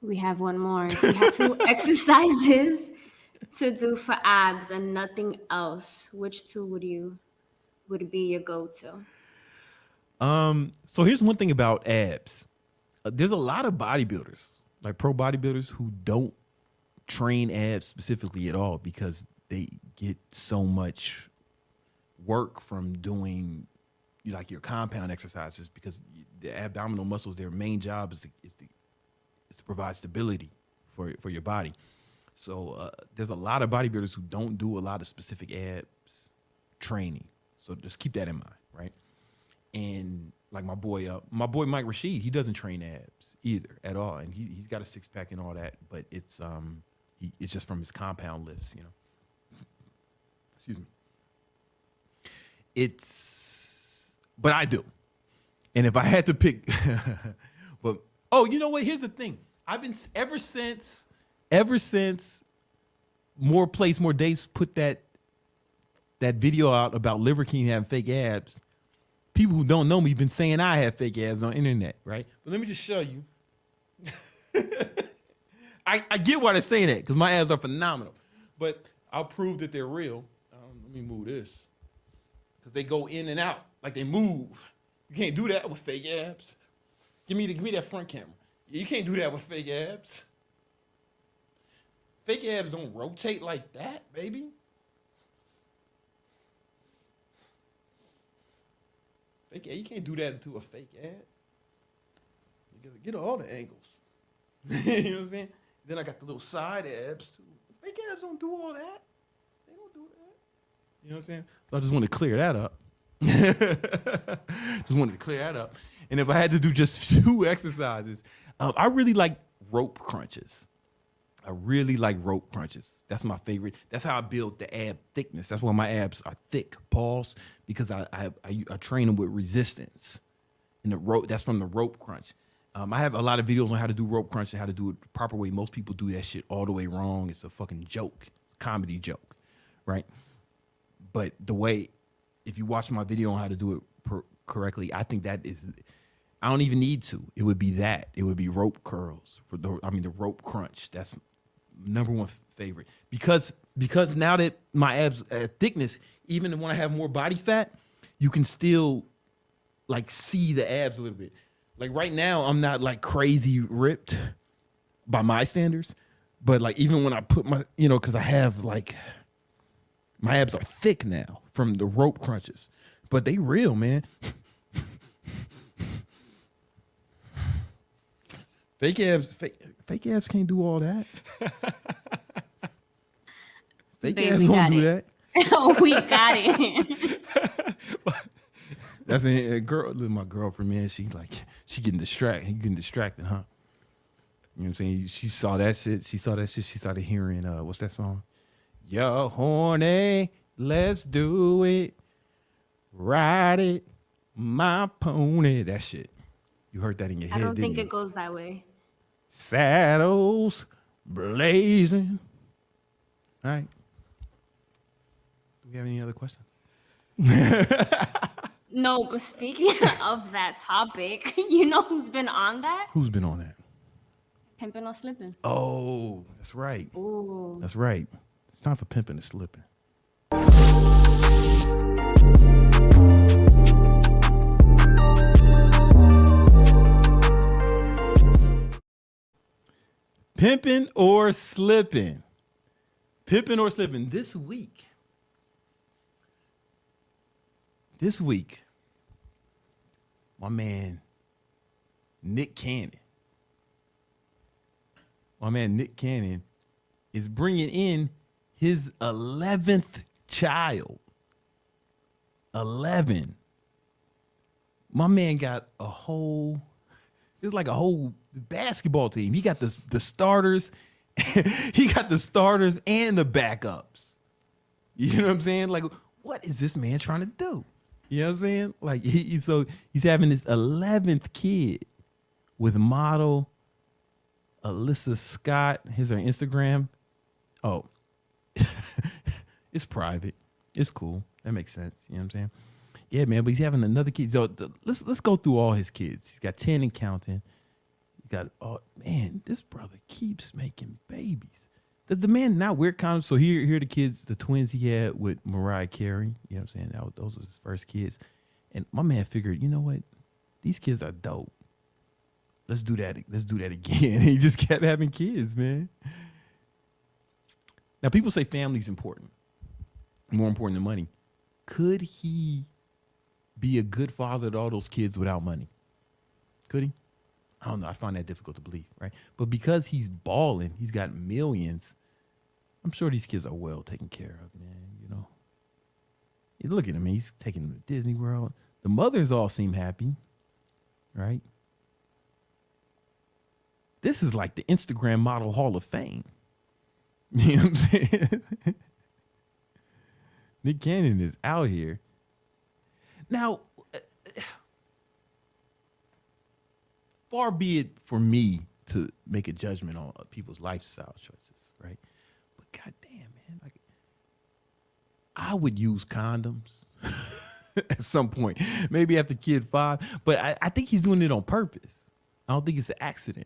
[SPEAKER 4] We have one more. If you had 2 exercises to do for abs and nothing else, which 2 would be your go-to?
[SPEAKER 1] So here's one thing about abs. There's a lot of bodybuilders, like pro bodybuilders, who don't train abs specifically at all, because they get so much work from doing like your compound exercises, because the abdominal muscles, their main job is to provide stability for your body. So there's a lot of bodybuilders who don't do a lot of specific abs training. So just keep that in mind, right? And like my boy Mike Rashid, he doesn't train abs either at all, and he's got a 6-pack and all that, but it's just from his compound lifts, you know. Excuse me. But I do, and if I had to pick, but you know what? Here's the thing. I've been ever since More Place, More Dates put that video out about Liver King having fake abs. People who don't know me been saying I have fake abs on the internet, right? But let me just show you. I get why they're saying that, because my abs are phenomenal. But I'll prove that they're real. Let me move this, because they go in and out like they move. You can't do that with fake abs. Give me that front camera. You can't do that with fake abs. Fake abs don't rotate like that, baby. You can't do that to a fake ab. You gotta get all the angles. You know what I'm saying? Then I got the little side abs too. Fake abs don't do all that. They don't do that. You know what I'm saying? So I just wanted to clear that up. And if I had to do just 2 exercises, I really like rope crunches. That's my favorite. That's how I build the ab thickness. That's why my abs are thick, pause, because I train them with resistance. And the rope, that's from the rope crunch. I have a lot of videos on how to do rope crunch and how to do it the proper way. Most people do that shit all the way wrong. It's a fucking joke, comedy joke, right? But if you watch my video on how to do it correctly, I think that is, I don't even need to. It would be that. It would be rope curls the rope crunch. That's number 1 favorite, because now that my abs thickness, even when I have more body fat, you can still like see the abs a little bit. Like right now, I'm not like crazy ripped by my standards, but like even when I put my, because I have like, my abs are thick now from the rope crunches, but they real, man. Fake abs can't do all that. Fake abs won't do that.
[SPEAKER 4] Oh, we got it.
[SPEAKER 1] That's a girl. My girlfriend, man. She getting distracted. You getting distracted, huh? You know what I'm saying? She saw that shit. She started hearing what's that song? You're horny. Let's do it. Ride it, my pony. That shit. You heard that in your head.
[SPEAKER 4] I don't think
[SPEAKER 1] didn't
[SPEAKER 4] it goes that way.
[SPEAKER 1] Saddles blazing. All right. Do we have any other questions?
[SPEAKER 4] No, but speaking of that topic, you know who's been on that?
[SPEAKER 1] Who's been on that?
[SPEAKER 4] Pimping or slipping.
[SPEAKER 1] Oh, that's right.
[SPEAKER 4] Ooh.
[SPEAKER 1] That's right. It's time for pimping and slipping. Pimping or slipping. Pimping or slipping. This week, my man, Nick Cannon. Is bringing in his 11th child. 11. My man got it's like a whole basketball team. He got the starters. He got the starters and the backups. You know what I'm saying? Like, what is this man trying to do? You know what I'm saying? Like, he's having his 11th kid with model Alyssa Scott. Here's her Instagram. Oh, it's private. It's cool. That makes sense. You know what I'm saying? Yeah, man. But he's having another kid. So let's go through all his kids. He's got 10 and counting. He got, oh man, this brother keeps making babies. Does the man not wear condoms? So here are the kids, the twins he had with Mariah Carey. You know what I'm saying? Those were his first kids. And my man figured, you know what? These kids are dope. Let's do that. Let's do that again. And he just kept having kids, man. Now, people say family's important, more important than money. Could he be a good father to all those kids without money? Could he? I don't know. I find that difficult to believe, right? But because he's balling, he's got millions. I'm sure these kids are well taken care of, man. You know, you look at him, man. He's taking them to Disney World. The mothers all seem happy, right? This is like the Instagram model Hall of Fame. You know what I'm saying? Nick Cannon is out here. Now, far be it for me to make a judgment on people's lifestyle choices, right? But goddamn, man, like, I would use condoms at some point, maybe after kid 5. But I think he's doing it on purpose. I don't think it's an accident,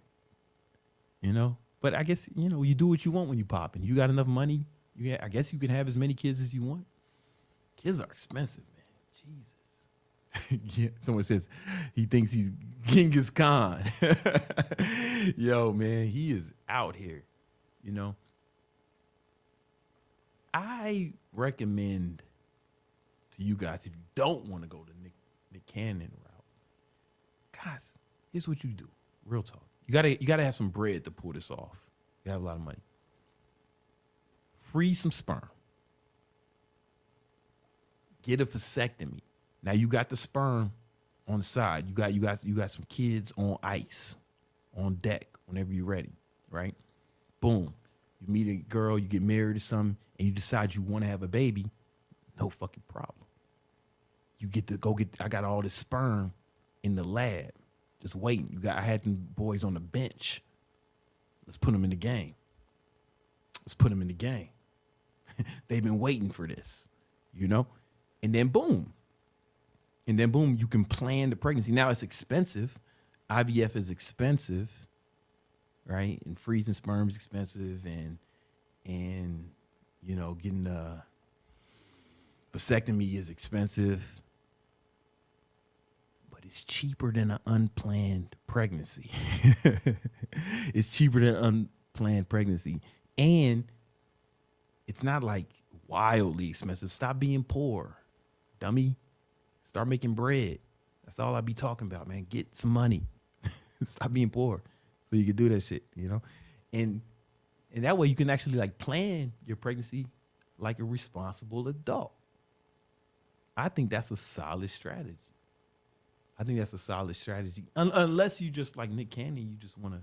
[SPEAKER 1] you know. But I guess, you know, you do what you want when you pop, and you got enough money. I guess you can have as many kids as you want. Kids are expensive, man. Jesus. Yeah, someone says he thinks he's Genghis Khan. Yo, man, he is out here, you know. I recommend to you guys, if you don't want to go the Nick Cannon route, guys, here's what you do. Real talk. You gotta have some bread to pull this off. You have a lot of money. Freeze some sperm. Get a vasectomy. Now you got the sperm on the side. You got some kids on ice, on deck, whenever you're ready, right? Boom. You meet a girl, you get married or something, and you decide you want to have a baby. No fucking problem. You get to go I got all this sperm in the lab, just waiting. I had them boys on the bench. Let's put them in the game. They've been waiting for this, you know? And then boom, you can plan the pregnancy. Now it's expensive. IVF is expensive, right? And freezing sperm is expensive, and you know, getting a vasectomy is expensive. But it's cheaper than an unplanned pregnancy. It's cheaper than unplanned pregnancy, and it's not like wildly expensive. Stop being poor, dummy. Start making bread. That's all I be talking about, man. Get some money. Stop being poor so you can do that shit, you know? And that way you can actually like plan your pregnancy like a responsible adult. I think that's a solid strategy. Unless you just like Nick Cannon, you just want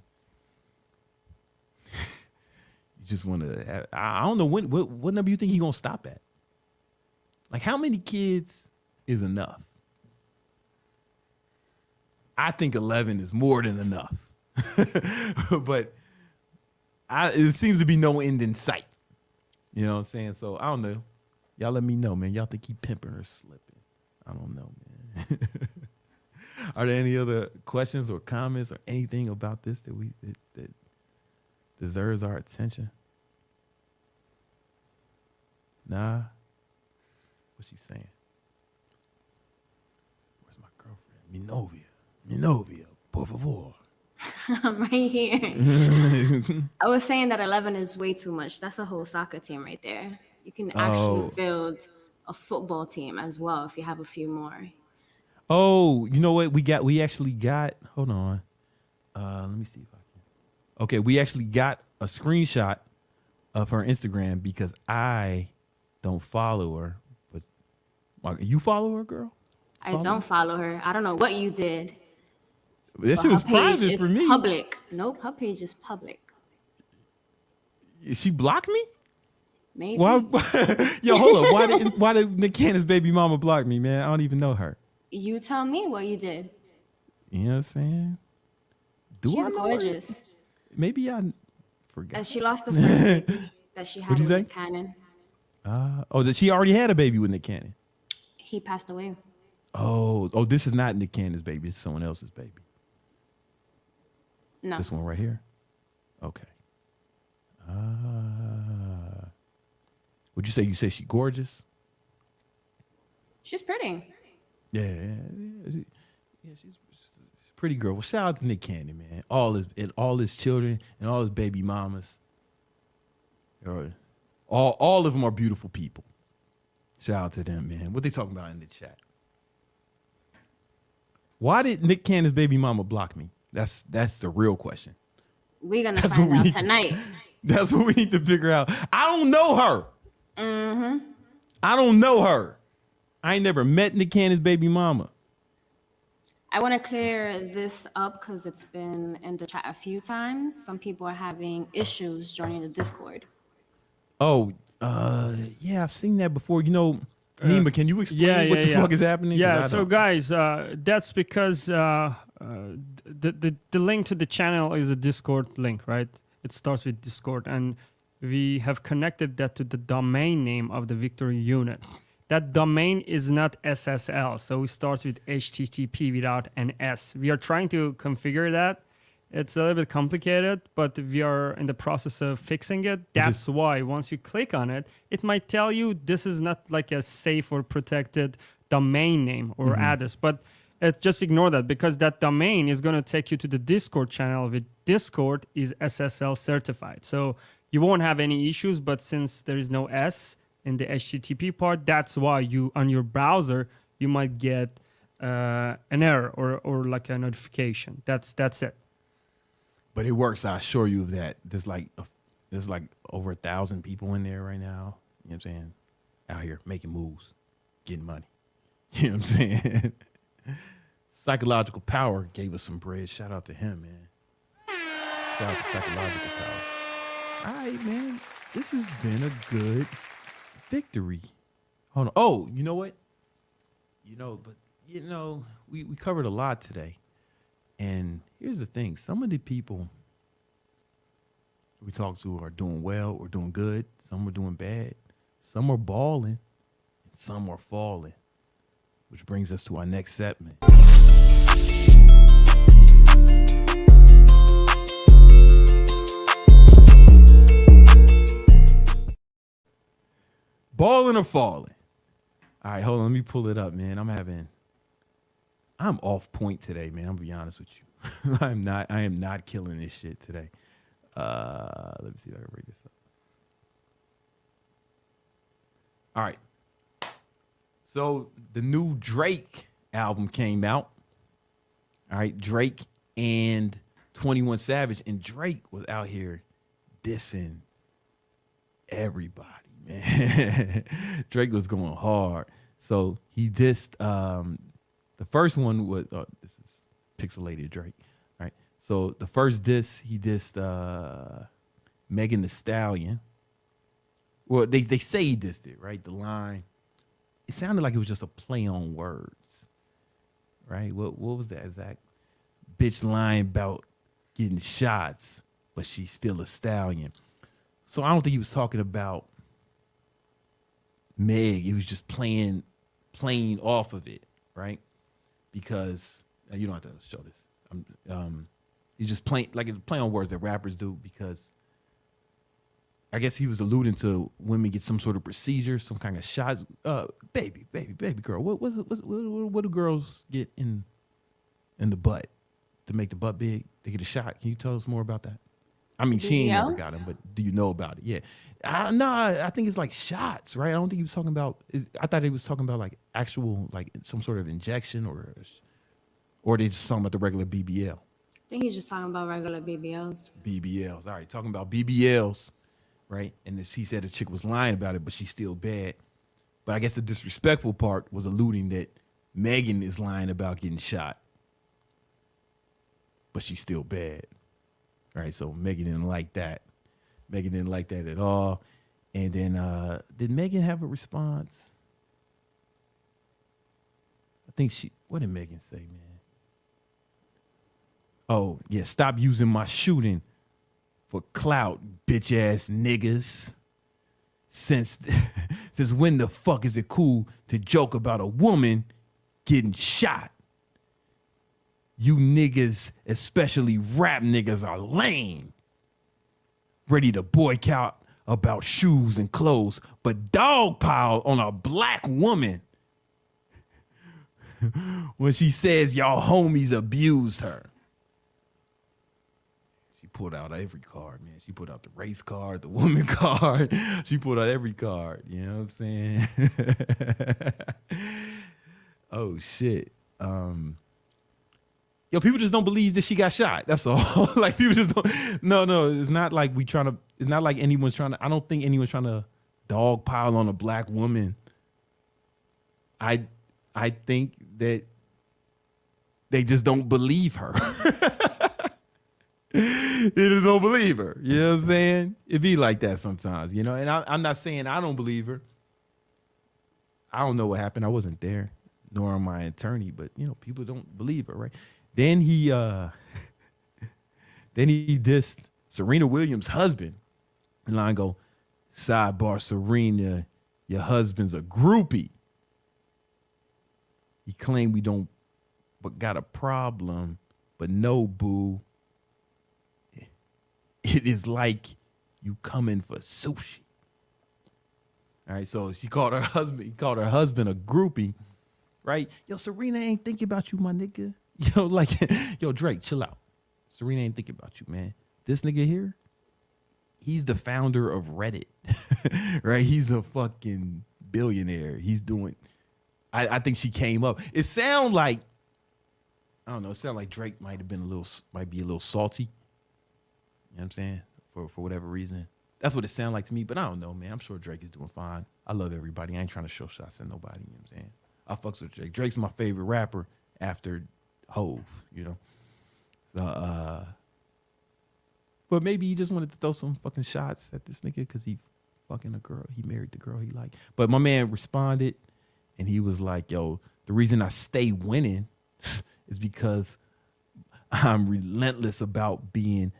[SPEAKER 1] to have, I don't know what number you think he's going to stop at? Like, how many kids is enough? I think 11 is more than enough. but it seems to be no end in sight. You know what I'm saying? So I don't know. Y'all let me know, man. Y'all think he pimping or slipping? I don't know, man. Are there any other questions or comments or anything about this that deserves our attention? Nah. What's she saying? Where's my girlfriend? Minovia, por favor.
[SPEAKER 4] I'm right here. I was saying that 11 is way too much. That's a whole soccer team right there. You can actually build a football team as well if you have a few more.
[SPEAKER 1] Oh, you know what? We actually got, hold on. Let me see if I can. Okay, we actually got a screenshot of her Instagram because I don't follow her. But you follow her, girl?
[SPEAKER 4] I don't follow her. I don't know what you did.
[SPEAKER 1] That shit was private for me.
[SPEAKER 4] Public. Nope, her page is public.
[SPEAKER 1] She blocked me?
[SPEAKER 4] Maybe.
[SPEAKER 1] Why? Yo, hold up. Why did Nick Cannon's baby mama block me, man? I don't even know her.
[SPEAKER 4] You tell me what you did.
[SPEAKER 1] You know what I'm saying?
[SPEAKER 4] She's gorgeous.
[SPEAKER 1] Maybe I forgot.
[SPEAKER 4] She lost the first baby that she had with Nick Cannon.
[SPEAKER 1] That she already had a baby with Nick Cannon.
[SPEAKER 4] He passed away.
[SPEAKER 1] Oh, this is not Nick Cannon's baby. It's someone else's baby.
[SPEAKER 4] No.
[SPEAKER 1] This one right here? Okay. Would you say she's gorgeous?
[SPEAKER 4] She's pretty.
[SPEAKER 1] Yeah, she's a pretty girl. Well, shout out to Nick Cannon, man. All his children and all his baby mamas. All of them are beautiful people. Shout out to them, man. What they talking about in the chat? Why did Nick Cannon's baby mama block me? That's the real question.
[SPEAKER 4] We're gonna find out tonight.
[SPEAKER 1] That's what we need to figure out. I don't know her. I don't know her. I ain't never met Nick Cannon's baby mama.
[SPEAKER 4] I want to clear this up because it's been in the chat a few times. Some people are having issues joining the Discord.
[SPEAKER 1] Oh, yeah, I've seen that before. You know, Nima, can you explain what the fuck is happening?
[SPEAKER 2] Yeah, so guys, that's because the link to the channel is a Discord link, right? It starts with Discord, and we have connected that to the domain name of the Victory unit. That domain is not SSL, so it starts with HTTP without an S. We are trying to configure that. It's a little bit complicated, but we are in the process of fixing it. That's why once you click on it, it might tell you this is not like a safe or protected domain name or address. But just ignore that because that domain is going to take you to the Discord channel. With Discord is SSL certified. So you won't have any issues, but since there is no S in the HTTP part, that's why you on your browser, you might get an error or like a notification. That's it.
[SPEAKER 1] But it works. I assure you of that. There's like over 1,000 people in there right now. You know what I'm saying? Out here making moves, getting money. You know what I'm saying? Psychological Power gave us some bread. Shout out to him, man. Shout out to Psychological Power. All right, man. This has been a good victory. Hold on. Oh, you know what? We covered a lot today. And here's the thing. Some of the people we talk to are doing well or doing good. Some are doing bad. Some are balling and some are falling, which brings us to our next segment. Balling or falling? All right, hold on. Let me pull it up, man. I'm off point today, man. I'm gonna be honest with you. I am not killing this shit today. Let me see if I can bring this up. All right. So the new Drake album came out. All right, Drake and 21 Savage, and Drake was out here dissing everybody, man. Drake was going hard. So he dissed the first one was this is pixelated Drake, right? So the first diss, he dissed Megan Thee Stallion. Well, they say he dissed it, right? The line, it sounded like it was just a play on words, right? What was that exact bitch lying about getting shots, but she's still a stallion. So I don't think he was talking about Meg. He was just playing off of it, right? Because you don't have to show this. He's just playing on words that rappers do, because I guess he was alluding to women get some sort of procedure, some kind of shots. Baby girl, what do girls get in the butt to make the butt big? They get a shot. Can you tell us more about that? I mean, she ain't never got him, but do you know about it? Yeah. I think it's like shots, right? I don't think he was talking about. I thought he was talking about like actual, like some sort of injection, or they just talking about the regular BBL.
[SPEAKER 4] I think he's just talking about regular BBLs.
[SPEAKER 1] BBLs. All right, talking about BBLs, right? And he said the chick was lying about it, but she's still bad. But I guess the disrespectful part was alluding that Megan is lying about getting shot, but she's still bad. All right, so Megan didn't like that. Megan didn't like that at all. And then did Megan have a response? I think what did Megan say, man? Oh, yeah, stop using my shooting for clout, bitch ass niggas. Since when the fuck is it cool to joke about a woman getting shot? You niggas, especially rap niggas, are lame. Ready to boycott about shoes and clothes, but dogpile on a black woman when she says y'all homies abused her. She pulled out every card, man. She pulled out the race card, the woman card. She pulled out every card. You know what I'm saying? Oh, shit. Yo, people just don't believe that she got shot. That's all. Like, people just don't. No, it's not like it's not like anyone's trying to, I don't think anyone's trying to dogpile on a black woman. I think that they just don't believe her. They just don't believe her. You know what I'm saying? It be like that sometimes, you know? And I'm not saying I don't believe her. I don't know what happened. I wasn't there, nor am I an attorney, but, you know, people don't believe her, right? Then he dissed Serena Williams' husband. And line go, sidebar, Serena, your husband's a groupie. He claimed we don't but got a problem, but no, boo. It is like you coming for sushi. All right, so he called her husband a groupie, right? Yo, Serena ain't thinking about you, my nigga. Yo, Drake, chill out. Serena ain't thinking about you, man. This nigga here, he's the founder of Reddit, right? He's a fucking billionaire. He's doing, I think she came up. It sound like, I don't know, it sound like Drake might be a little salty. You know what I'm saying? For whatever reason. That's what it sounded like to me, but I don't know, man. I'm sure Drake is doing fine. I love everybody. I ain't trying to show shots at nobody, you know what I'm saying? I fucks with Drake. Drake's my favorite rapper after Hove, you know? So, but maybe he just wanted to throw some fucking shots at this nigga because he fucking a girl. He married the girl he liked. But my man responded, and he was like, yo, the reason I stay winning is because I'm relentless about being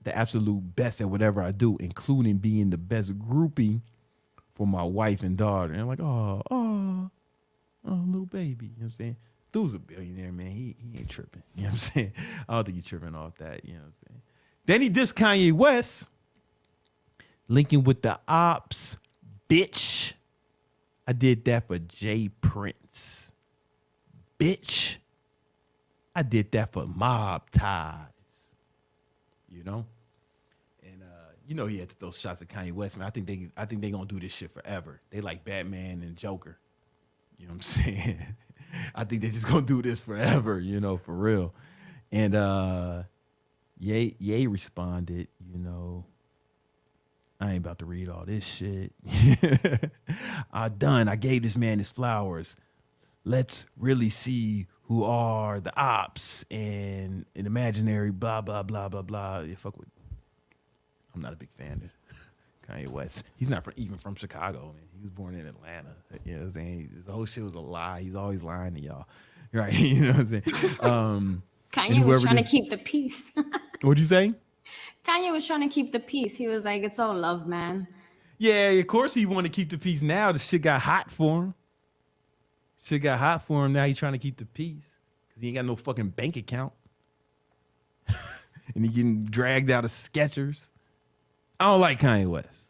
[SPEAKER 1] the absolute best at whatever I do, including being the best groupie for my wife and daughter. And I'm like, oh, little baby. You know what I'm saying? Dude's a billionaire, man. He ain't tripping. You know what I'm saying? I don't think he's tripping off that. You know what I'm saying? Then he dissed Kanye West, linking with the ops, bitch. I did that for Jay Prince. Bitch. I did that for mob ties. You know? And you know he had to throw shots at Kanye West, man. I think they gonna do this shit forever. They like Batman and Joker. You know what I'm saying? I think they just gonna do this forever, you know, for real. And Ye responded, you know, I ain't about to read all this shit. I gave this man his flowers. Let's really see who are the ops and an imaginary blah, blah, blah, blah, blah. Yeah, I'm not a big fan of Kanye West. He's not even from Chicago, man. He was born in Atlanta. You know what I'm saying? The whole shit was a lie. He's always lying to y'all. Right? You know what I'm saying?
[SPEAKER 4] Kanye was trying to keep the peace.
[SPEAKER 1] What'd you say?
[SPEAKER 4] Kanye was trying to keep the peace. He was like, it's all love, man.
[SPEAKER 1] Yeah, of course he wanted to keep the peace. Now the shit got hot for him. Shit got hot for him. Now he's trying to keep the peace because he ain't got no fucking bank account. And he getting dragged out of Skechers. I don't like Kanye West.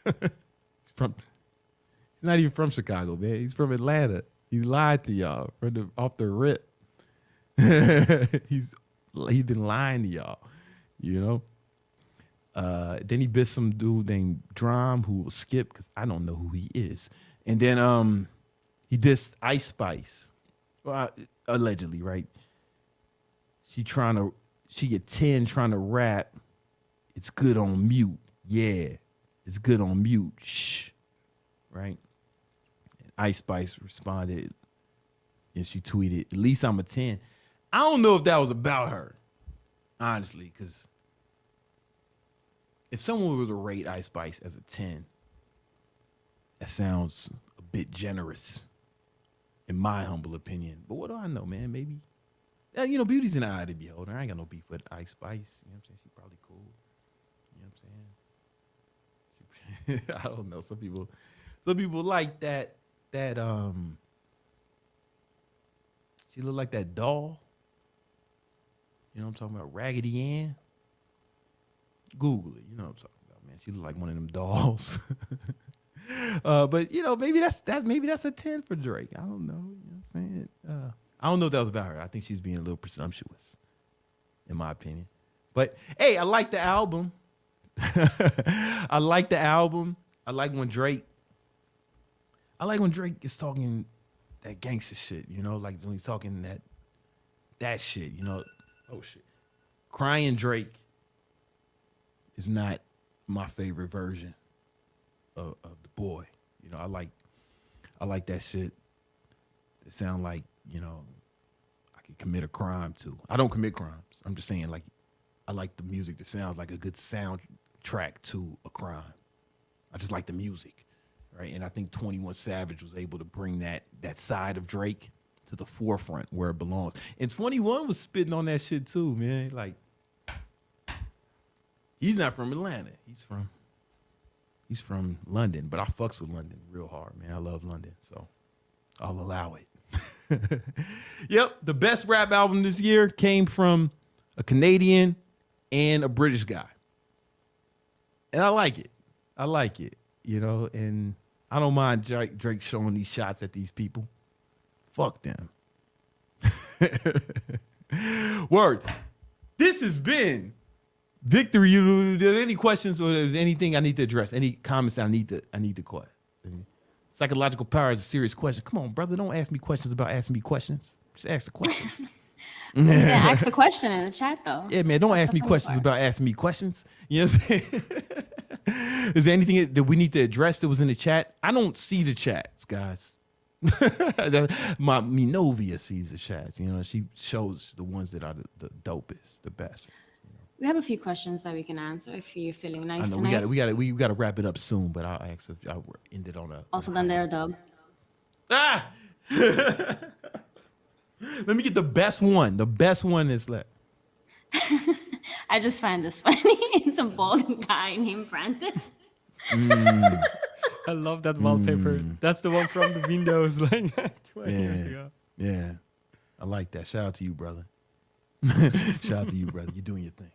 [SPEAKER 1] He's not even from Chicago, man. He's from Atlanta. He lied to y'all off the rip. He's been lying to y'all, you know. Then he bit some dude named Drum who will skip because I don't know who he is. And then he dissed Ice Spice, well, allegedly, right? She get 10 trying to rap. It's good on mute. Yeah, it's good on mute. Shh, right? And Ice Spice responded and she tweeted, "At least I'm a 10." I don't know if that was about her, honestly, because if someone were to rate Ice Spice as a 10, that sounds a bit generous, in my humble opinion. But what do I know, man? Maybe, you know, beauty's in the eye of the beholder. I ain't got no beef with Ice Spice. You know what I'm saying? She's probably cool. You know what I'm saying? I don't know. Some people like that. She look like that doll. You know what I'm talking about? Raggedy Ann. Google it. You know what I'm talking about, man. She look like one of them dolls. But you know, maybe that's a 10 for Drake. I don't know. You know what I'm saying? I don't know if that was about her. I think she's being a little presumptuous, in my opinion. But hey, I like the album. I like the album. I like when Drake is talking that gangster shit, you know, like when he's talking that shit, you know. Oh shit. Crying Drake is not my favorite version of the boy. You know, I like that shit. It sound like, you know, I could commit a crime too. I don't commit crimes. I'm just saying, like, I like the music that sounds like a good soundtrack to a crime. I just like the music, right? And I think 21 Savage was able to bring that side of Drake to the forefront where it belongs. And 21 was spitting on that shit too, man. Like, he's not from Atlanta. He's from London, but I fucks with London real hard, man. I love London, so I'll allow it. Yep, the best rap album this year came from a Canadian and a British guy. And I like it. You know, and I don't mind Drake showing these shots at these people. Fuck them. Word. This has been Victory. Are there any questions or is there anything I need to address? Any comments that I need to quote? Psychological power is a serious question. Come on, brother. Don't ask me questions about asking me questions. Just ask the question.
[SPEAKER 4] Yeah, ask the question in the chat though.
[SPEAKER 1] Yeah, man. Don't ask me questions about asking me questions. You know what I'm saying? Is there anything that we need to address that was in the chat? I don't see the chats, guys. My Minovia sees the chats. You know, she shows the ones that are the dopest, the best.
[SPEAKER 4] We have a few questions that we can answer if you're feeling nice
[SPEAKER 1] I know
[SPEAKER 4] tonight.
[SPEAKER 1] we got to wrap it up soon, but I'll ask if I end it on a.
[SPEAKER 4] Also done there, Dub.
[SPEAKER 1] Ah! Let me get the best one. The best one is left.
[SPEAKER 4] I just find this funny. It's a bald guy named Brandon.
[SPEAKER 2] I love that wallpaper. That's the one from the Windows like 20 years ago.
[SPEAKER 1] Yeah. I like that. Shout out to you, brother. Shout out to you, brother. You're doing your thing.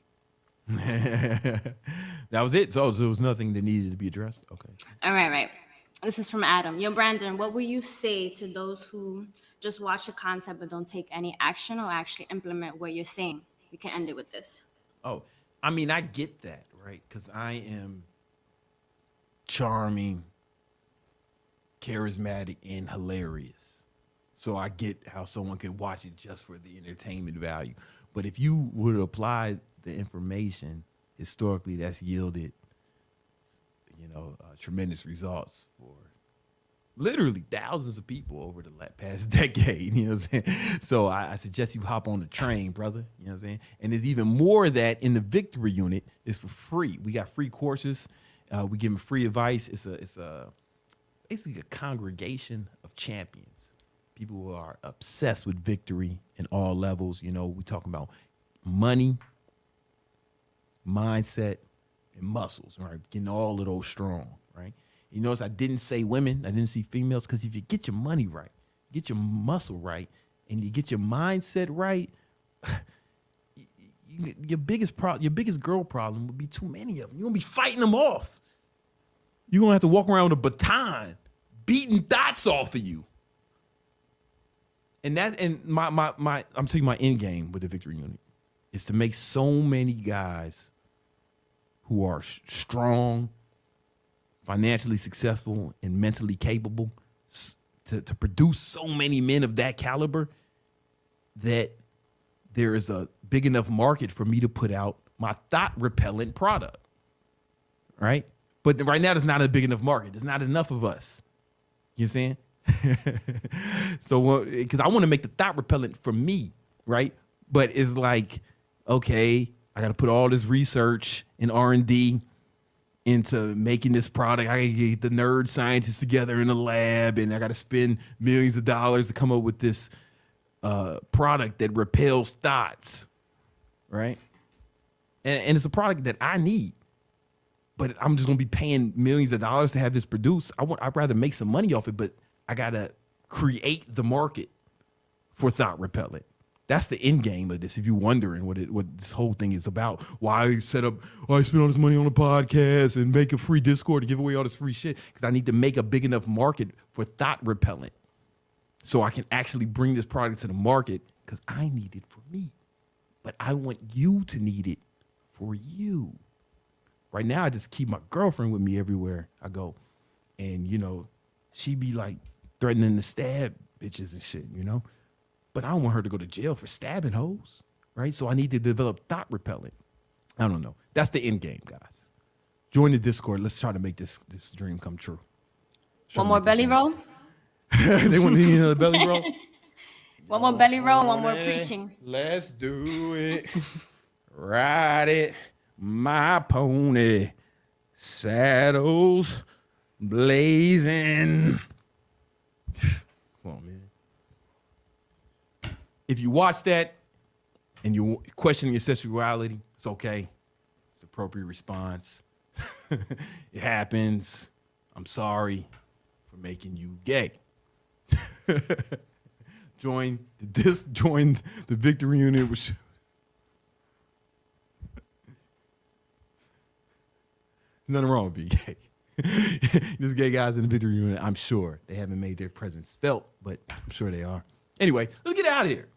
[SPEAKER 1] That was it. So there was nothing that needed to be addressed. Okay.
[SPEAKER 4] All right. This is from Adam. Yo, Brandon, what will you say to those who just watch the content but don't take any action or actually implement what you're saying? We can end it with this.
[SPEAKER 1] Oh, I mean, I get that, right? Because I am charming, charismatic, and hilarious. So I get how someone could watch it just for the entertainment value. But if you would apply the information historically, that's yielded, you know, tremendous results for literally thousands of people over the past decade. You know what I'm saying? So I suggest you hop on the train, brother. You know what I'm saying? And there's even more of that in the Victory unit. It's for free. We got free courses. We give them free advice. It's basically a congregation of champions people who are obsessed with victory in all levels. You know, we talking about money, mindset, and muscles, right? Getting all of those strong, right? You notice I didn't say women, I didn't see females, because if you get your money right, get your muscle right, and you get your mindset right, your biggest girl problem would be too many of them. You're gonna be fighting them off. You're gonna have to walk around with a baton, beating thoughts off of you. And my I'm telling you, my end game with the victory unit is to make so many guys who are strong, financially successful, and mentally capable, to produce so many men of that caliber that there is a big enough market for me to put out my Thot Repellent product, right? But right now, there's not a big enough market. There's not enough of us. You understand? So, because I want to make the Thot Repellent for me, right? But it's like, okay, I got to put all this research and R&D into making this product. I got to get the nerd scientists together in a lab, and I got to spend millions of dollars to come up with this product that repels thoughts, right? And it's a product that I need, but I'm just gonna be paying millions of dollars to have this produced. I'd rather make some money off it, but I gotta create the market for Thot Repellent. That's the end game of this. If you're wondering what this whole thing is about, why I spend all this money on a podcast and make a free Discord to give away all this free shit, because I need to make a big enough market for Thot Repellent, so I can actually bring this product to the market, because I need it for me. But I want you to need it for you. Right now, I just keep my girlfriend with me everywhere I go. And, you know, she be like threatening to stab bitches and shit, you know? But I don't want her to go to jail for stabbing hoes, right? So I need to develop Thot Repellent. I don't know. That's the end game, guys. Join the Discord. Let's try to make this dream come true.
[SPEAKER 4] One more belly roll?
[SPEAKER 1] They want to need another belly roll?
[SPEAKER 4] One more belly roll, one more preaching.
[SPEAKER 1] Let's do it. Ride it, my pony. Saddles blazing. Come on, man. If you watch that and you're questioning your sexuality, it's okay. It's an appropriate response. It happens. I'm sorry for making you gay. Join the victory unit. Which nothing wrong with being gay. There's gay guys in the victory unit. I'm sure they haven't made their presence felt, but I'm sure they are. Anyway, let's get out of here.